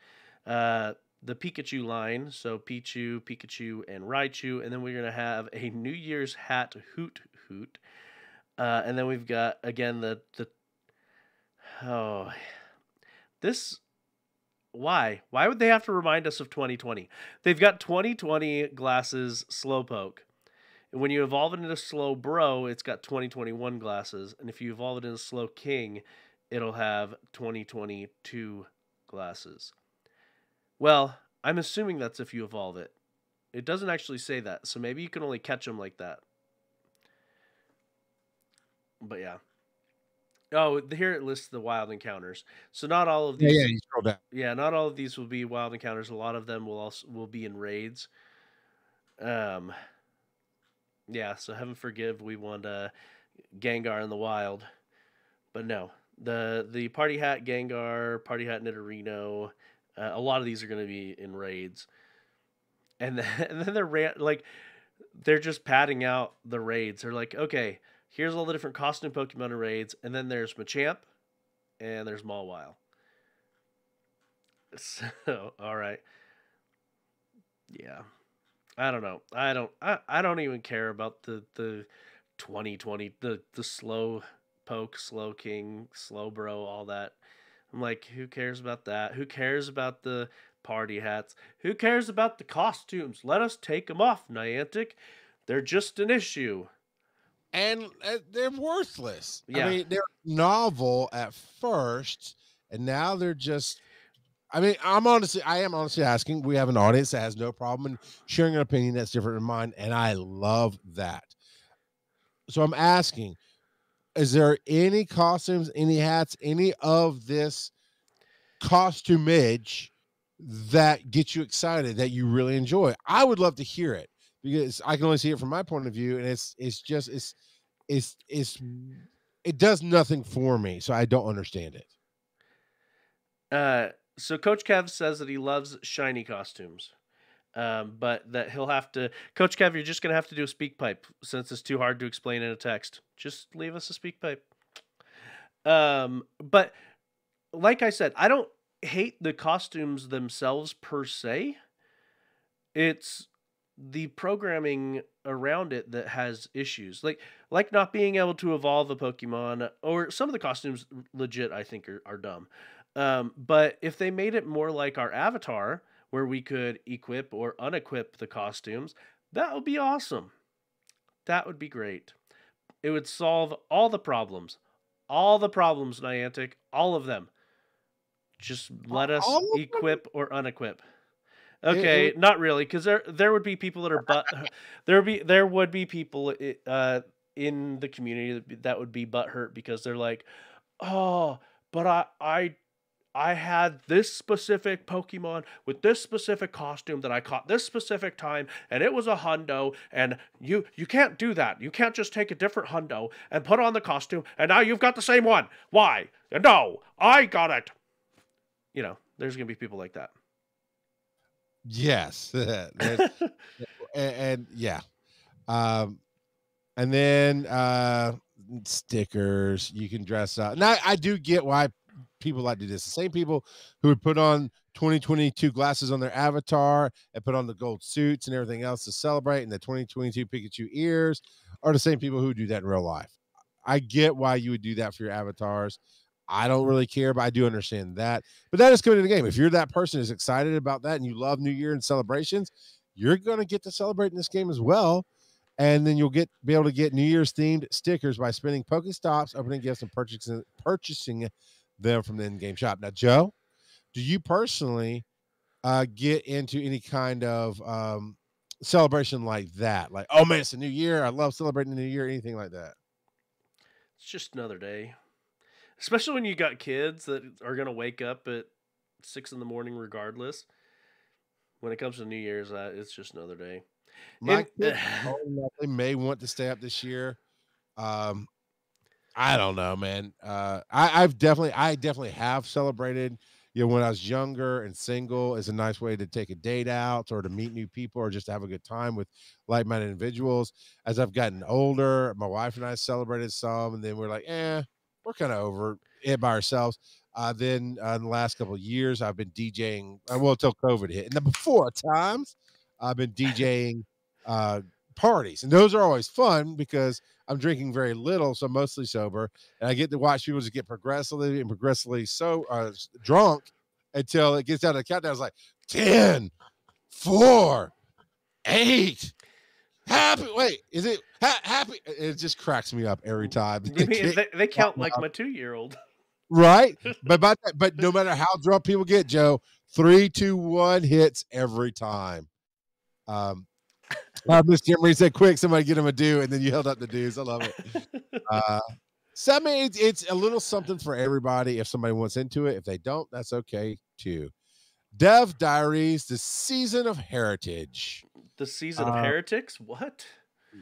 the Pikachu line, so Pichu, Pikachu, and Raichu. And then we're going to have a New Year's hat, Hoot Hoot. And then we've got, again, why would they have to remind us of 2020? They've got 2020 glasses Slowpoke. And when you evolve it into Slowbro, it's got 2021 glasses. And if you evolve it into Slowking, it'll have 2022 glasses. Well, I'm assuming that's if you evolve it. It doesn't actually say that, so maybe you can only catch them like that. But yeah. Oh, here it lists the wild encounters. So not all of these. Yeah, you scroll down. Yeah, not all of these will be wild encounters. A lot of them will be in raids. Yeah, so heaven forgive, we want Gengar in the wild, but no, the party hat Gengar, party hat Nidorino, a lot of these are going to be in raids, and then they're just padding out the raids. They're like, okay, here's all the different costume Pokemon in raids, and then there's Machamp, and there's Mawile. So all right, yeah. I don't know. I don't even care about the 2020, the slow poke, slow king, slow bro, all that. I'm like, who cares about that? Who cares about the party hats? Who cares about the costumes? Let us take them off, Niantic. They're just an issue. And they're worthless. Yeah. I mean, they're novel at first, and now they're just. I mean, I am honestly asking. We have an audience that has no problem in sharing an opinion that's different than mine, and I love that. So I'm asking, is there any costumes, any hats, any of this costumage that gets you excited, that you really enjoy? I would love to hear it, because I can only see it from my point of view, and it does nothing for me, so I don't understand it. So Coach Kev says that he loves shiny costumes, but that he'll have to... Coach Kev, you're just going to have to do a speak pipe, since it's too hard to explain in a text. Just leave us a speak pipe. But like I said, I don't hate the costumes themselves per se. It's the programming around it that has issues. Like not being able to evolve a Pokemon, or some of the costumes legit I think are dumb. But if they made it more like our Avatar, where we could equip or unequip the costumes, that would be awesome. That would be great. It would solve all the problems. All the problems, Niantic. All of them. Just let us equip or unequip. Okay, not really, because there would be people that are there would be people in the community that would be butthurt because they're like, oh, but I had this specific Pokemon with this specific costume that I caught this specific time, and it was a hundo, and you can't do that. You can't just take a different hundo and put on the costume, and now you've got the same one. Why? No, I got it. You know, there's going to be people like that. Yes. and yeah. And then stickers, you can dress up. Now, I do get why people like to do this. The same people who would put on 2022 glasses on their avatar and put on the gold suits and everything else to celebrate, and the 2022 Pikachu ears are the same people who do that in real life. I get why you would do that for your avatars. I don't really care, but I do understand that. But that is coming to the game. If you're that person who's excited about that and you love New Year and celebrations, you're going to get to celebrate in this game as well. And then you'll be able to get New Year's themed stickers by spending Pokestops, opening gifts, and purchasing them from the in-game shop. Now, Joe, do you personally get into any kind of celebration like that? Like, oh man, it's a new year. I love celebrating the new year. Anything like that? It's just another day. Especially when you got kids that are going to wake up at 6 a.m. regardless. When it comes to New Year's, it's just another day. My kids, they may want to stay up this year. I don't know, man. I definitely have celebrated. You know, when I was younger and single, is a nice way to take a date out or to meet new people or just to have a good time with like-minded individuals. As I've gotten older, my wife and I celebrated some, and then we're like, we're kind of over it by ourselves. Then in the last couple of years, I've been DJing. Until COVID hit, and then before times, I've been DJing parties, and those are always fun because I'm drinking very little, so I'm mostly sober, and I get to watch people just get progressively so drunk until it gets down to the countdown. It's like 10, 4, 8. Happy. Wait, is it happy? It just cracks me up every time. They count like my 2-year-old, right? But no matter how drunk people get, Joe, 3, 2, 1 hits every time. Miss Kimberly said, "Quick, somebody get him a do," and then you held up the dues. I love it. So I mean, it's a little something for everybody. If somebody wants into it, if they don't, that's okay too. Dev Diaries: The Season of Heritage. The Season of Heretics. What?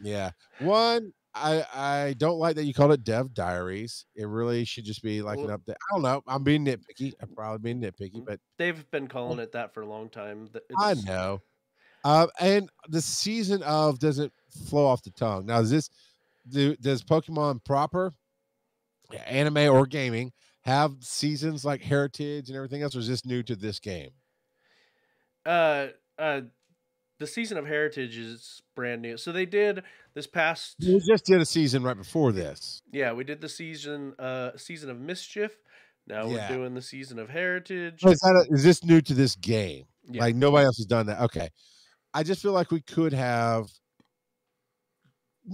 Yeah, one. I don't like that you called it Dev Diaries. It really should just be like an update. I don't know. I'm being nitpicky. I'm probably being nitpicky, but they've been calling it that for a long time. I know. And the season of doesn't flow off the tongue. Now, does Pokemon proper, anime or gaming, have seasons like Heritage and everything else, or is this new to this game? The Season of Heritage is brand new. So they did this past. We just did a season right before this. Yeah, we did the season of Mischief. Now we're doing the Season of Heritage. Is this new to this game? Yeah. Like nobody else has done that. Okay. I just feel like we could have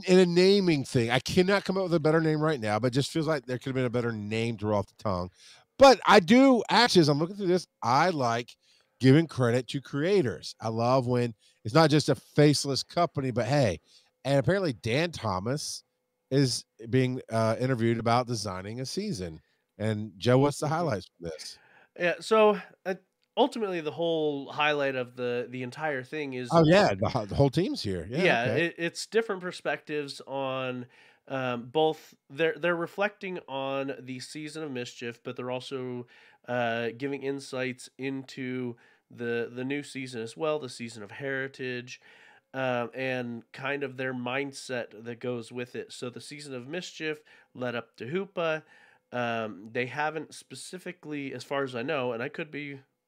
in a naming thing. I cannot come up with a better name right now, but it just feels like there could have been a better name to roll off the tongue. But I do actually, as I'm looking through this, I like giving credit to creators. I love when it's not just a faceless company, but hey, and apparently Dan Thomas is being interviewed about designing a season. And Joe, what's the highlights from this? Yeah, so ultimately, the whole highlight of the entire thing is the whole team's here. It's different perspectives on both. They're reflecting on the Season of Mischief, but they're also giving insights into the new season as well, the Season of Heritage, and kind of their mindset that goes with it. So the Season of Mischief led up to Hoopa. They haven't specifically, as far as I know, and I could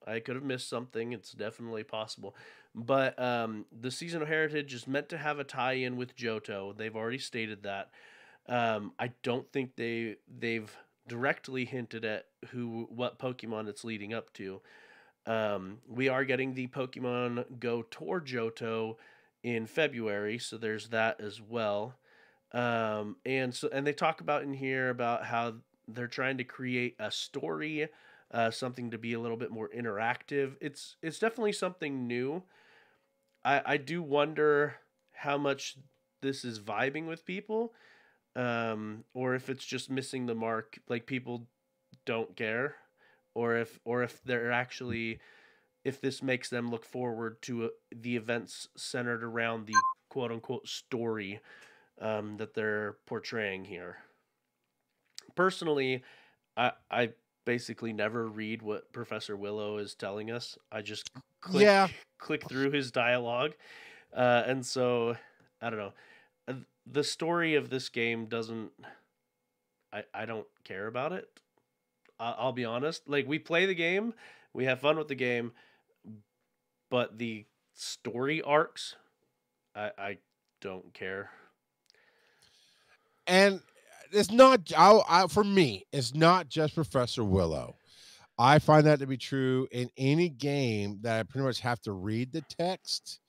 have missed something. It's definitely possible. But the Season of Heritage is meant to have a tie-in with Johto. They've already stated that. I don't think they've directly hinted at what Pokemon it's leading up to. We are getting the Pokemon GO Tour Johto in February, so there's that as well. And they talk about in here about how they're trying to create a story, something to be a little bit more interactive. It's definitely something new. I do wonder how much this is vibing with people, or if it's just missing the mark. Like people don't care, or if they're actually, if this makes them look forward to the events centered around the quote unquote story that they're portraying here. Personally, I basically never read what Professor Willow is telling us. I just Yeah. click through his dialogue, and so I don't know. The story of this game doesn't. I don't care about it. I'll be honest. Like, we play the game, we have fun with the game, but the story arcs, I don't care. And it's not for me, it's not just Professor Willow. I find that to be true in any game that I pretty much have to read the text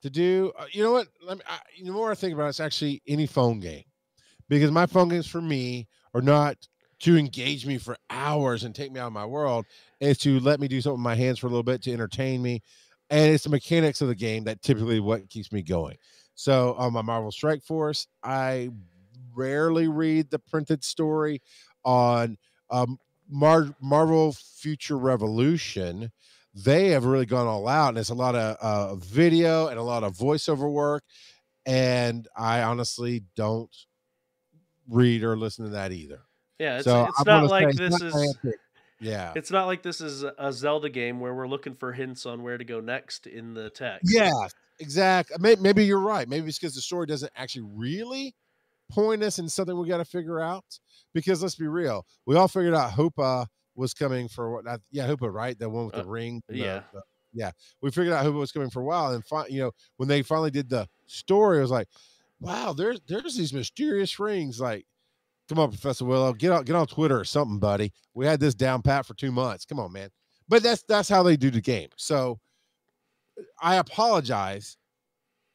to do. You know what? The more I think about it, it's actually any phone game, because my phone games for me are not to engage me for hours and take me out of my world. It's to let me do something with my hands for a little bit to entertain me. And it's the mechanics of the game that typically what keeps me going. So on my Marvel Strike Force, I rarely read the printed story. On Marvel Future Revolution, they have really gone all out, and it's a lot of video and a lot of voiceover work. And I honestly don't read or listen to that either. Yeah, So it's I'm not gonna say like it's this not my is. answer. Yeah. It's not like this is a Zelda game where we're looking for hints on where to go next in the text. Yeah, exactly. Maybe you're right. Maybe it's because the story doesn't actually really point us in something we got to figure out. Because let's be real, we all figured out Hoopa was coming for what? Yeah, Hoopa, right? The one with the ring. Yeah. Yeah. We figured out Hoopa was coming for a while, and when they finally did the story, it was like, wow, there's these mysterious rings. Like, come on, Professor Willow, get on Twitter or something, buddy. We had this down pat for 2 months. Come on, man. But that's how they do the game. So I apologize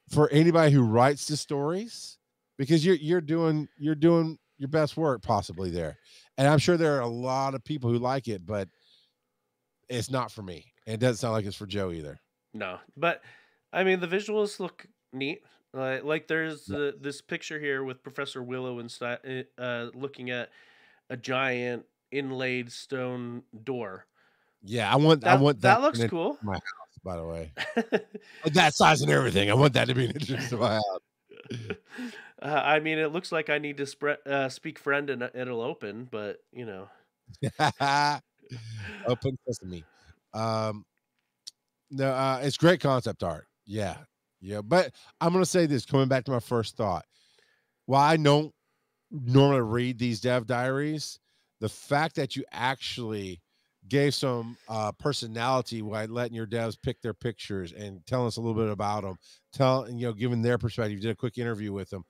for anybody who writes the stories, because you're doing your best work possibly there. And I'm sure there are a lot of people who like it, but it's not for me. And it doesn't sound like it's for Joe either. No, but I mean, the visuals look neat. Like there's this picture here with Professor Willow inside, looking at a giant inlaid stone door. Yeah, I want that. That looks cool. My house, by the way, that size and everything. I want that to be an addition to my house. I mean, it looks like I need to speak friend and it'll open, but Open sesame. No, it's great concept art. Yeah. But I'm gonna say this, coming back to my first thought. While I don't normally read these dev diaries, the fact that you actually gave some personality by letting your devs pick their pictures and telling us a little bit about them, giving their perspective, you did a quick interview with them.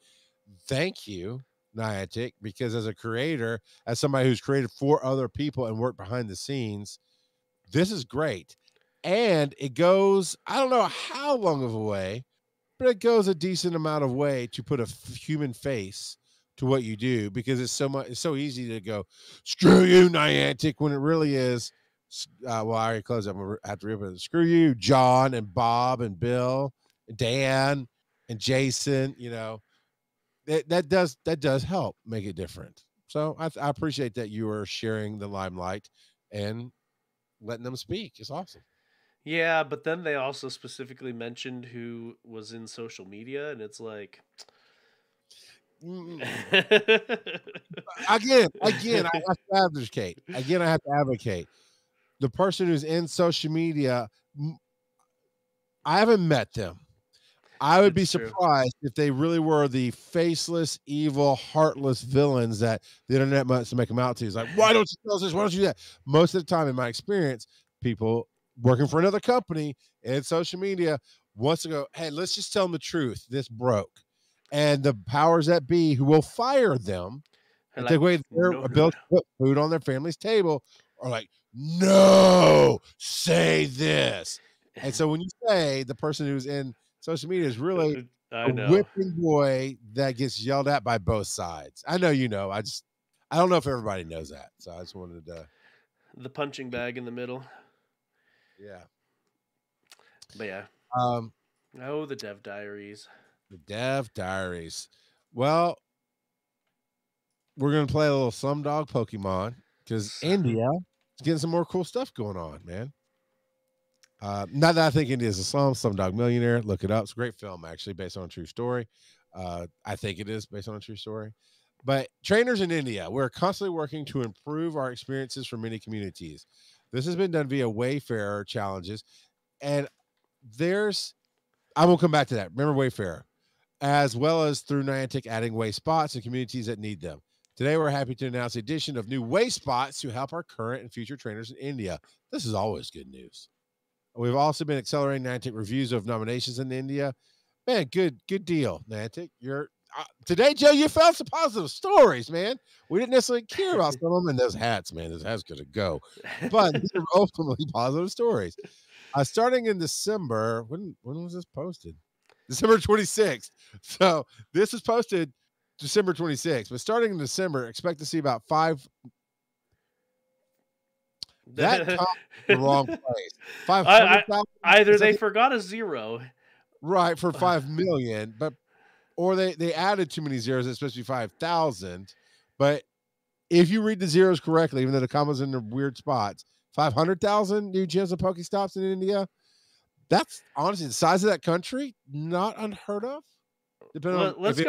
Thank you, Niantic, because as a creator, as somebody who's created for other people and worked behind the scenes, this is great. And it goes, I don't know how long of a way, but it goes a decent amount of way to put a human face to what you do, because it's so easy to go, screw you, Niantic, when it really is, well, I already closed. I'm going to have to reopen it. Screw you, John and Bob and Bill and Dan and Jason, that does help make it different. So I appreciate that you are sharing the limelight and letting them speak. It's awesome. Yeah, but then they also specifically mentioned who was in social media, and it's like, again, I have to advocate. Again, I have to advocate. The person who's in social media, I haven't met them. I would be surprised if they really were the faceless, evil, heartless villains that the internet wants to make them out to. It's like, why don't you tell us this? Why don't you do that? Most of the time, in my experience, people working for another company and social media wants to go, hey, let's just tell them the truth. This broke. And the powers that be, who will fire them and take away their ability to put food on their family's table, are like, no, say this. And so when you say the person who's in social media is really a whipping boy that gets yelled at by both sides. I know you know. I don't know if everybody knows that. So I just wanted to. The punching bag in the middle. Yeah. But yeah. The Dev Diaries. The Dev Diaries. Well, we're going to play a little Slumdog Pokemon. because India is getting some more cool stuff going on, man. Not that I think India is a Slumdog Millionaire. Look it up. It's a great film, actually, based on a true story. I think it is based on a true story. But trainers in India, we're constantly working to improve our experiences for many communities. This has been done via Wayfarer challenges. And I will come back to that. Remember Wayfarer, as well as through Niantic adding way spots in communities that need them. Today, we're happy to announce the addition of new way spots to help our current and future trainers in India. This is always good news. We've also been accelerating Niantic reviews of nominations in India. Man, good deal, Niantic. Today, Joe, you found some positive stories, man. We didn't necessarily care about some of them, and those hats, man. Those hats gonna go, but these are ultimately positive stories. Starting in December, when was this posted? December 26th. So this was posted December 26th, but starting in December, expect to see about 5. That comes the wrong place. 500,000. Either they forgot a zero, right, for 5 million, or they added too many zeros. It's supposed to be 5,000. But if you read the zeros correctly, even though the commas in the weird spots, 500,000 new gyms and Pokestops in India. That's honestly the size of that country, not unheard of. Let's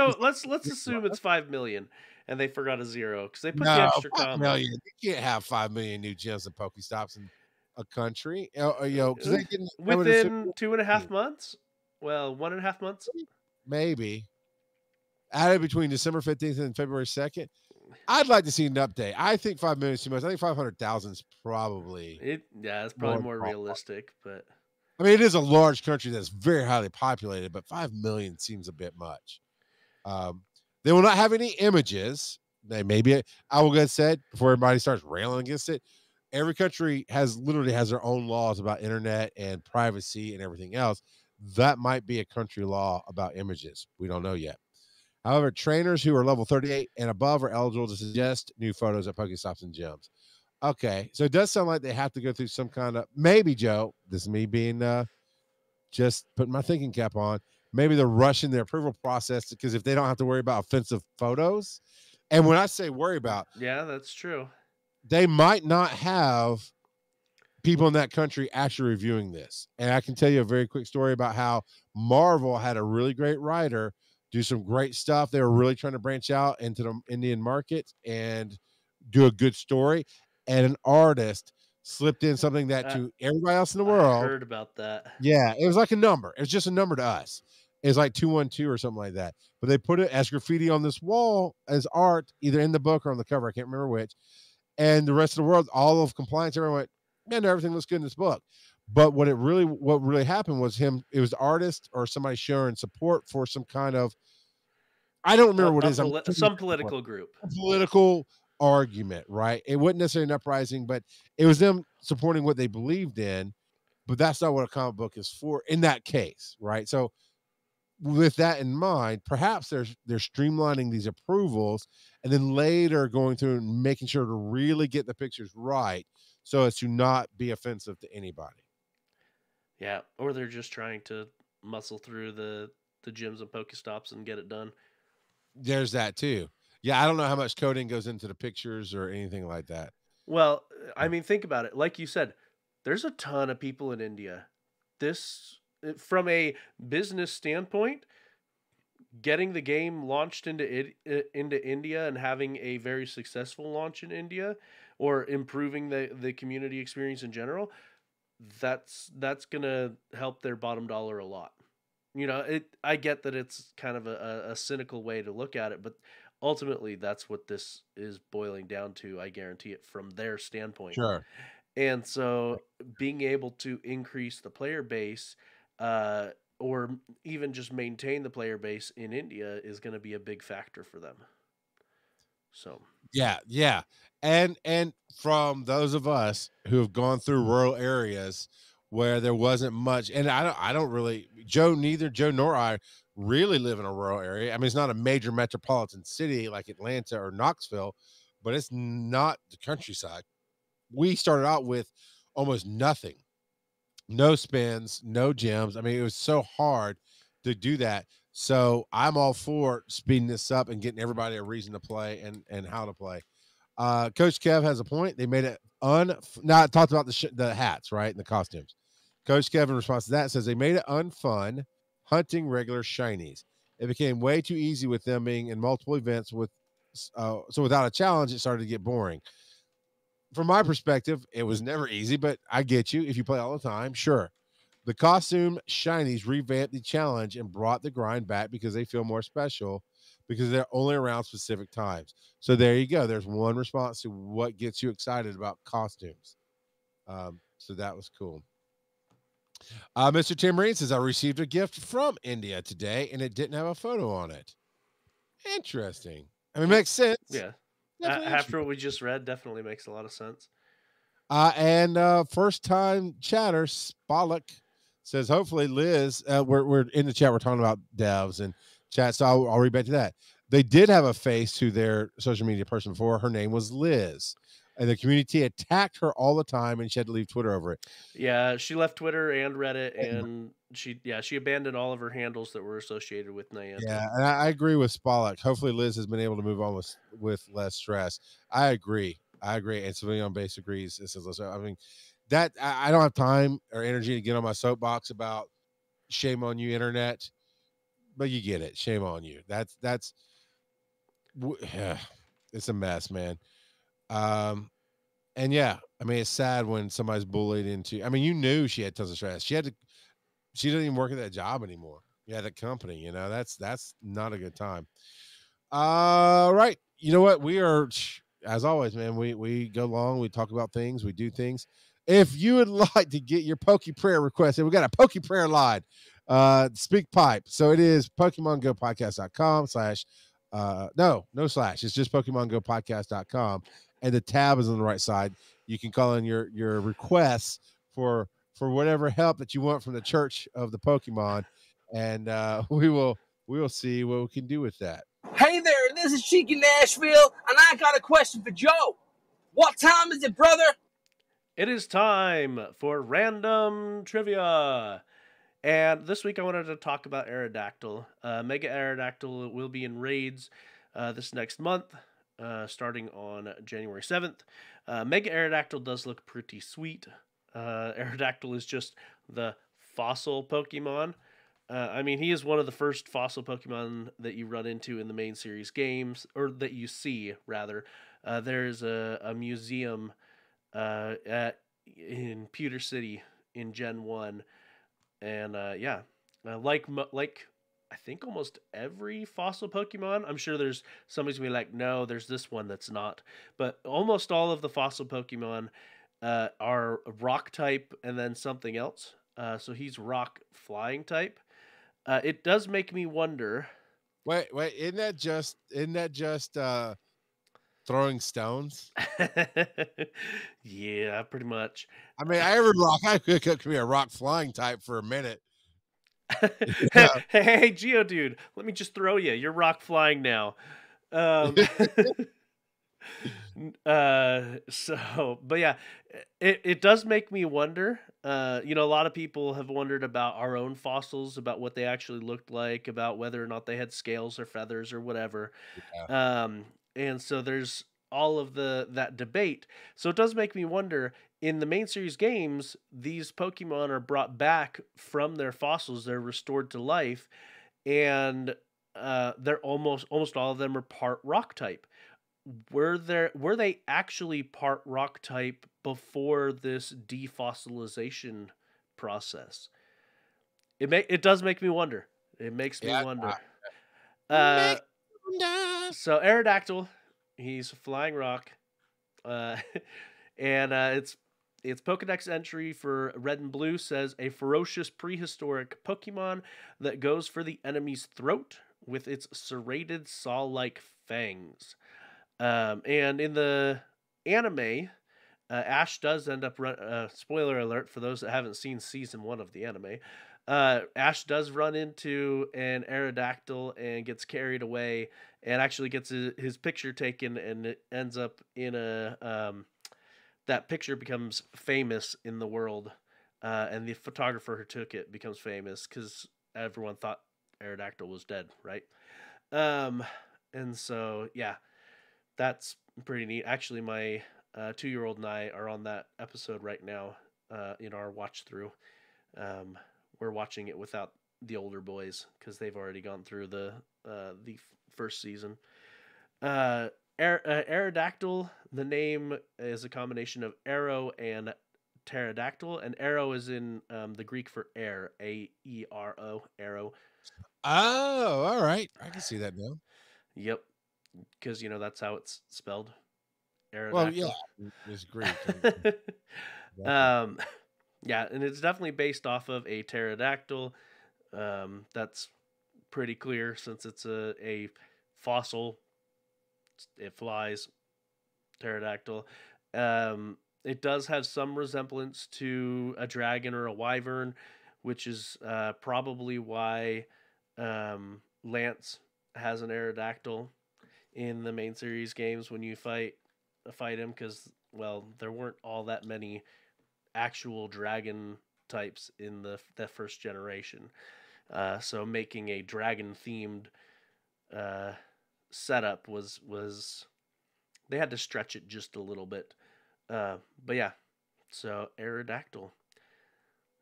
assume it's 5 million, and they forgot a zero because they put the extra 5 comma. million. You can't have 5 million new gyms and Pokestops in a country. Because within 2.5 months. Well, 1.5 months, maybe. Added between December 15th and February 2nd. I'd like to see an update. I think 5 million is too much. I think 500,000 is probably. It's probably more realistic, but. I mean, it is a large country that's very highly populated, but 5 million seems a bit much. They will not have any images. I will go ahead and say before everybody starts railing against it. Every country literally has their own laws about internet and privacy and everything else. That might be a country law about images. We don't know yet. However, trainers who are level 38 and above are eligible to suggest new photos at Pokestops and gyms. Okay, so it does sound like they have to go through some kind of, maybe, Joe, this is me being just putting my thinking cap on, maybe they're rushing their approval process because if they don't have to worry about offensive photos, and when I say worry about, yeah, that's true, they might not have people in that country actually reviewing this. And I can tell you a very quick story about how Marvel had a really great writer do some great stuff. They were really trying to branch out into the Indian market and do a good story. And an artist slipped in something that to everybody else in the world. I heard about that. Yeah, it was like a number. It was just a number to us. It was like 212 or something like that. But they put it as graffiti on this wall as art, either in the book or on the cover. I can't remember which. And the rest of the world, all of compliance, everyone went, man, everything looks good in this book. But what really happened was it was the artist or somebody showing support for some kind of, I don't remember what it is. Some political group. A political argument, right? It wasn't necessarily an uprising, but it was them supporting what they believed in. But that's not what a comic book is for in that case, right? So with that in mind, perhaps they're streamlining these approvals and then later going through and making sure to really get the pictures right so as to not be offensive to anybody. Yeah, or they're just trying to muscle through the gyms and Pokestops and get it done. There's that too. Yeah, I don't know how much coding goes into the pictures or anything like that. Well, I mean, think about it. Like you said, there's a ton of people in India. From a business standpoint, getting the game launched into India and having a very successful launch in India, or improving the community experience in general, that's gonna help their bottom dollar a lot. I get that it's kind of a cynical way to look at it, but ultimately that's what this is boiling down to. I guarantee it, from their standpoint. Sure. And so being able to increase the player base, or even just maintain the player base in India, is going to be a big factor for them. So yeah. And from those of us who have gone through rural areas where there wasn't much, and I don't really, neither Joe nor I really live in a rural area. I mean, it's not a major metropolitan city like Atlanta or Knoxville, but it's not the countryside. We started out with almost nothing, no spins, no gyms. I mean, it was so hard to do that. So I'm all for speeding this up and getting everybody a reason to play and how to play. Coach Kev has a point. They made it now I talked about the hats, right? And the costumes. Coach Kev in response to that says they made it unfun hunting regular shinies. It became way too easy with them being in multiple events so without a challenge, it started to get boring. From my perspective, it was never easy, but I get you. If you play all the time, sure. The costume shinies revamped the challenge and brought the grind back because they feel more special because they're only around specific times. So there you go. There's one response to what gets you excited about costumes. So that was cool. Mr. Tim Marine says, I received a gift from India today and it didn't have a photo on it. Interesting. I mean, it makes sense. Yeah. After what we just read, definitely makes a lot of sense. And first time chatter, Spollock says, hopefully Liz, we're in the chat. We're talking about devs and chat. So I'll read back to that. They did have a face to their social media person before. Her name was Liz. And the community attacked her all the time, and she had to leave Twitter over it. Yeah, she left Twitter and Reddit, and she abandoned all of her handles that were associated with Niantic. Yeah, and I agree with Spollock. Hopefully, Liz has been able to move on with less stress. I agree, and Civilian Base agrees. This is, I mean, that I don't have time or energy to get on my soapbox about shame on you, internet. But you get it. Shame on you. That's it's a mess, man. And yeah, I mean, it's sad when somebody's bullied into. I mean, you knew she had tons of stress. She doesn't even work at that job anymore. Yeah, that company. You know, that's not a good time. Right. You know what? We are, as always, man. We go long. We talk about things. We do things. If you would like to get your Poke Prayer request, we got a Poke Prayer line. Speak pipe. So it is PokemonGoPodcast.com/ no slash. It's just PokemonGoPodcast.com. And the tab is on the right side. You can call in your requests for whatever help that you want from the Church of the Pokemon, and we will see what we can do with that. Hey there, this is Cheeky Nashville, and I got a question for Joe. What time is it, brother? It is time for random trivia. And this week I wanted to talk about Aerodactyl. Mega Aerodactyl will be in raids this next month. Starting on January 7th. Mega Aerodactyl does look pretty sweet. Aerodactyl is just the fossil Pokemon. I mean, he is one of the first fossil Pokemon that you run into in the main series games, or that you see, rather. There's a museum in Pewter City in Gen 1. And like I think almost every fossil Pokemon. I'm sure there's somebody's gonna be like, no, there's this one that's not. But almost all of the fossil Pokemon are rock type and then something else. So he's rock flying type. It does make me wonder. Wait, isn't that just throwing stones? Yeah, pretty much. I mean, I could be a rock flying type for a minute. Hey, Geodude, let me just throw you. You're rock flying now. But yeah, it does make me wonder. A lot of people have wondered about our own fossils, about what they actually looked like, about whether or not they had scales or feathers or whatever. Yeah. And so there's all of that debate. So it does make me wonder, in the main series games, these Pokemon are brought back from their fossils. They're restored to life, and they're almost all of them are part rock type. Were they actually part rock type before this defossilization process? It does make me wonder. It makes me wonder. So Aerodactyl, he's a flying rock, and its Pokedex entry for Red and Blue says a ferocious prehistoric Pokemon that goes for the enemy's throat with its serrated saw-like fangs. And in the anime, Ash does end up spoiler alert for those that haven't seen season 1 of the anime. Ash does run into an Aerodactyl and gets carried away, and actually gets his picture taken, and it ends up in that picture becomes famous in the world, and the photographer who took it becomes famous because everyone thought Aerodactyl was dead, right? And so, yeah. that's pretty neat. Actually, my 2-year-old and I are on that episode right now in our watch through. We're watching it without the older boys because they've already gone through the first season. Aerodactyl, the name is a combination of arrow and pterodactyl, and arrow is in the Greek for air, A-E-R-O, arrow. Oh, all right. I can see that now. Yep, because that's how it's spelled. Well, yeah, Aerodactyl. it's Greek. Yeah, and it's definitely based off of a pterodactyl. That's pretty clear since it's a fossil. It flies, pterodactyl. It does have some resemblance to a dragon or a wyvern, which is probably why Lance has an Aerodactyl in the main series games when you fight him, because, well, there weren't all that many actual dragon types in the first generation. So making a dragon themed setup was they had to stretch it just a little bit. But yeah, so Aerodactyl.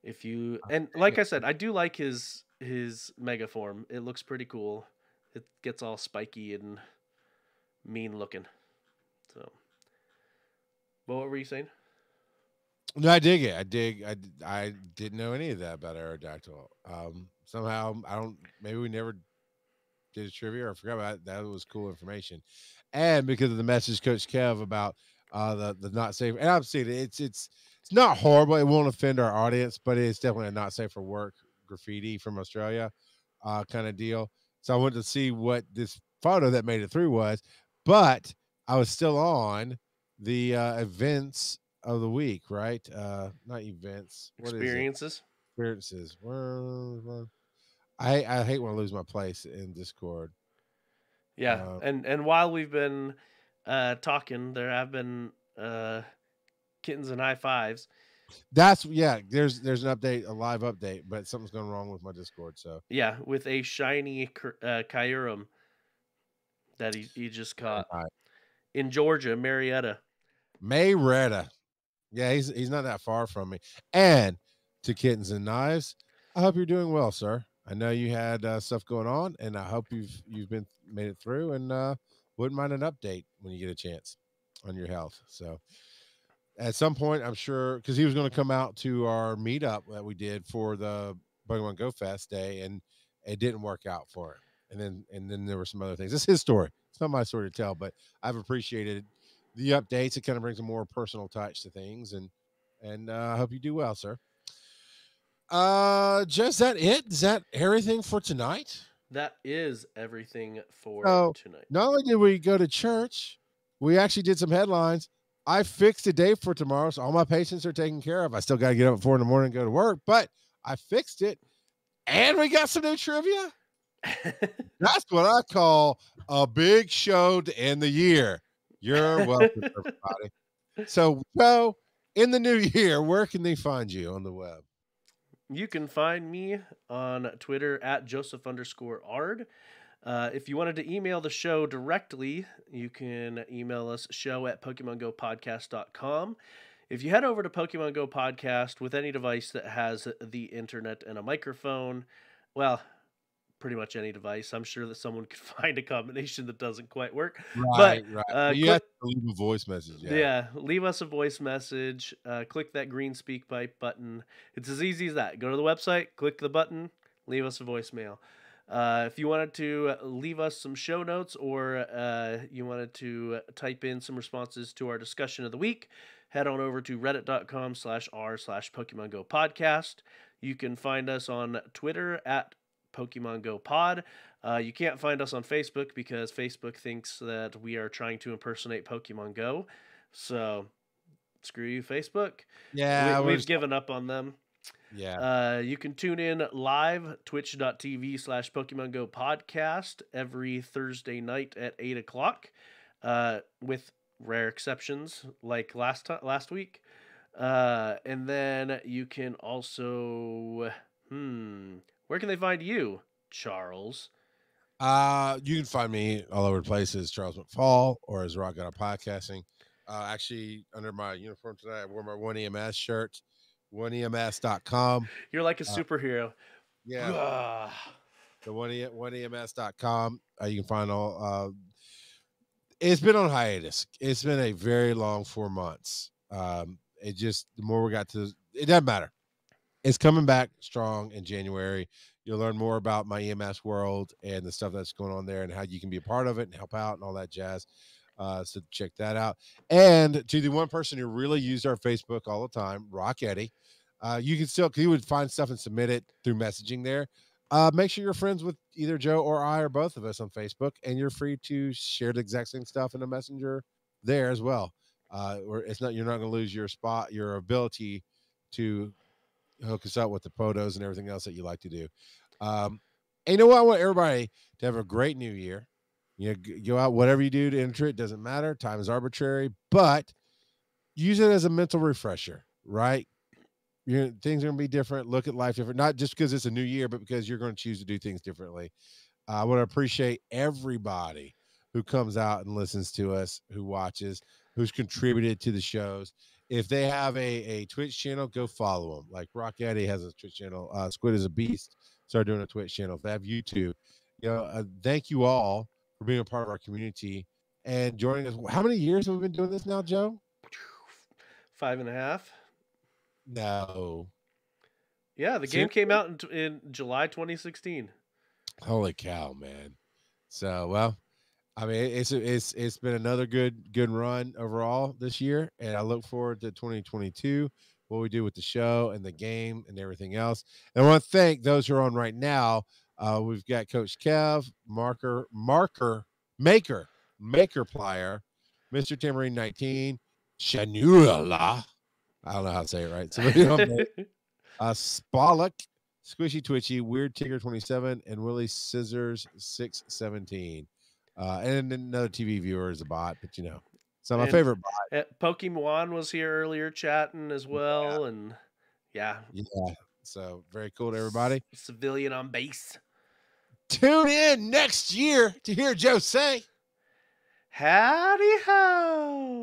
If you, and like I said, I do like his mega form. It looks pretty cool. It gets all spiky and mean looking. So, but what were you saying? No, I dig it. I didn't know any of that about Aerodactyl. Somehow I don't. Maybe we never did a trivia or I forgot about it. That was cool information. And because of the message Coach Kev about the not safe, and I've seen it. It's not horrible. It won't offend our audience, but it's definitely a not safe for work graffiti from Australia kind of deal. So I wanted to see what this photo that made it through was, but I was still on the events of the week, right? Not events. What Experiences. is it? Experiences. Well, I hate when I lose my place in Discord. Yeah, and while we've been talking, there have been kittens and high fives. There's an update, a live update, but something's going wrong with my Discord. So yeah, with a shiny Kyurem that he just caught in Georgia, Marietta. Yeah, he's not that far from me. And to Kittens and Knives, I hope you're doing well, sir. I know you had stuff going on, and I hope you've made it through, and wouldn't mind an update when you get a chance on your health. So at some point, I'm sure, because he was going to come out to our meetup that we did for the Pokemon Go Fest day, and it didn't work out for him. And then there were some other things. It's his story. It's not my story to tell, but I've appreciated the updates. It kind of brings a more personal touch to things, and I hope you do well, sir. Just that it? Is that everything for tonight? That is everything for tonight. Not only did we go to church, we actually did some headlines. I fixed a day for tomorrow, so all my patients are taken care of. I still got to get up at 4 a.m. and go to work, but I fixed it, and we got some new trivia. That's what I call a big show to end the year. You're welcome, everybody. So, in the new year, where can they find you on the web? You can find me on Twitter at Joseph_Ard. If you wanted to email the show directly, you can email us show@PokemonGoPodcast.com. If you head over to Pokemon Go Podcast with any device that has the internet and a microphone, well, pretty much any device, I'm sure that someone could find a combination that doesn't quite work. Right. You have to leave a voice message. Yeah, leave us a voice message. Click that green speak pipe button. It's as easy as that. Go to the website, click the button, leave us a voicemail. If you wanted to leave us some show notes or you wanted to type in some responses to our discussion of the week, head on over to reddit.com/r/Pokemon Go Podcast. You can find us on Twitter at Pokemon Go Pod. You can't find us on Facebook because Facebook thinks that we are trying to impersonate Pokemon Go. So screw you, Facebook. Yeah, we've given up on them. Yeah. You can tune in live, twitch.tv/Pokemon Go Podcast every Thursday night at 8 o'clock, with rare exceptions like last week. And then you can also, where can they find you, Charles? You can find me all over the place as Charles McFall or as Rock Out of Podcasting. Actually, under my uniform tonight, I wore my 1EMS shirt, 1EMS.com. You're like a superhero. Yeah, Gah. the 1EMS.com. You can find all. It's been on hiatus. It's been a very long 4 months. It just, the more we got to, it doesn't matter. It's coming back strong in January. You'll learn more about my EMS world and the stuff that's going on there and how you can be a part of it and help out and all that jazz. So check that out. And to the one person who really used our Facebook all the time, Rock Eddie, you can still, he would find stuff and submit it through messaging there. Make sure you're friends with either Joe or I or both of us on Facebook, and you're free to share the exact same stuff in a messenger there as well. Or it's not, you're not going to lose your spot, your ability to hook us up with the photos and everything else that you like to do. And you know what? I want everybody to have a great new year. You know, go out, whatever you do to enter it, doesn't matter. Time is arbitrary, but use it as a mental refresher, right? Things are going to be different. Look at life different, not just because it's a new year, but because you're going to choose to do things differently. I want to appreciate everybody who comes out and listens to us, who watches, who's contributed to the shows. If they have a Twitch channel, go follow them. Like Rock Eddie has a Twitch channel. Squid is a Beast started doing a Twitch channel. If they have YouTube, thank you all for being a part of our community and joining us. How many years have we been doing this now, Joe? 5.5. No. Yeah, the game came out in July 2016. Holy cow, man! So, well, I mean, it's been another good run overall this year, and I look forward to 2022, what we do with the show and the game and everything else. And I want to thank those who are on right now. We've got Coach Kev, Maker Plier, Mr. Tamarine 19, Shanula. I don't know how to say it right. So Spollock, Squishy Twitchy, Weird Tigger 27, and Willie Scissors 617. And another TV viewer is a bot, but it's not my favorite bot. Pokemon was here earlier chatting as well, and yeah. So very cool to everybody. Civilian on base. Tune in next year to hear Joe say, "Howdy ho."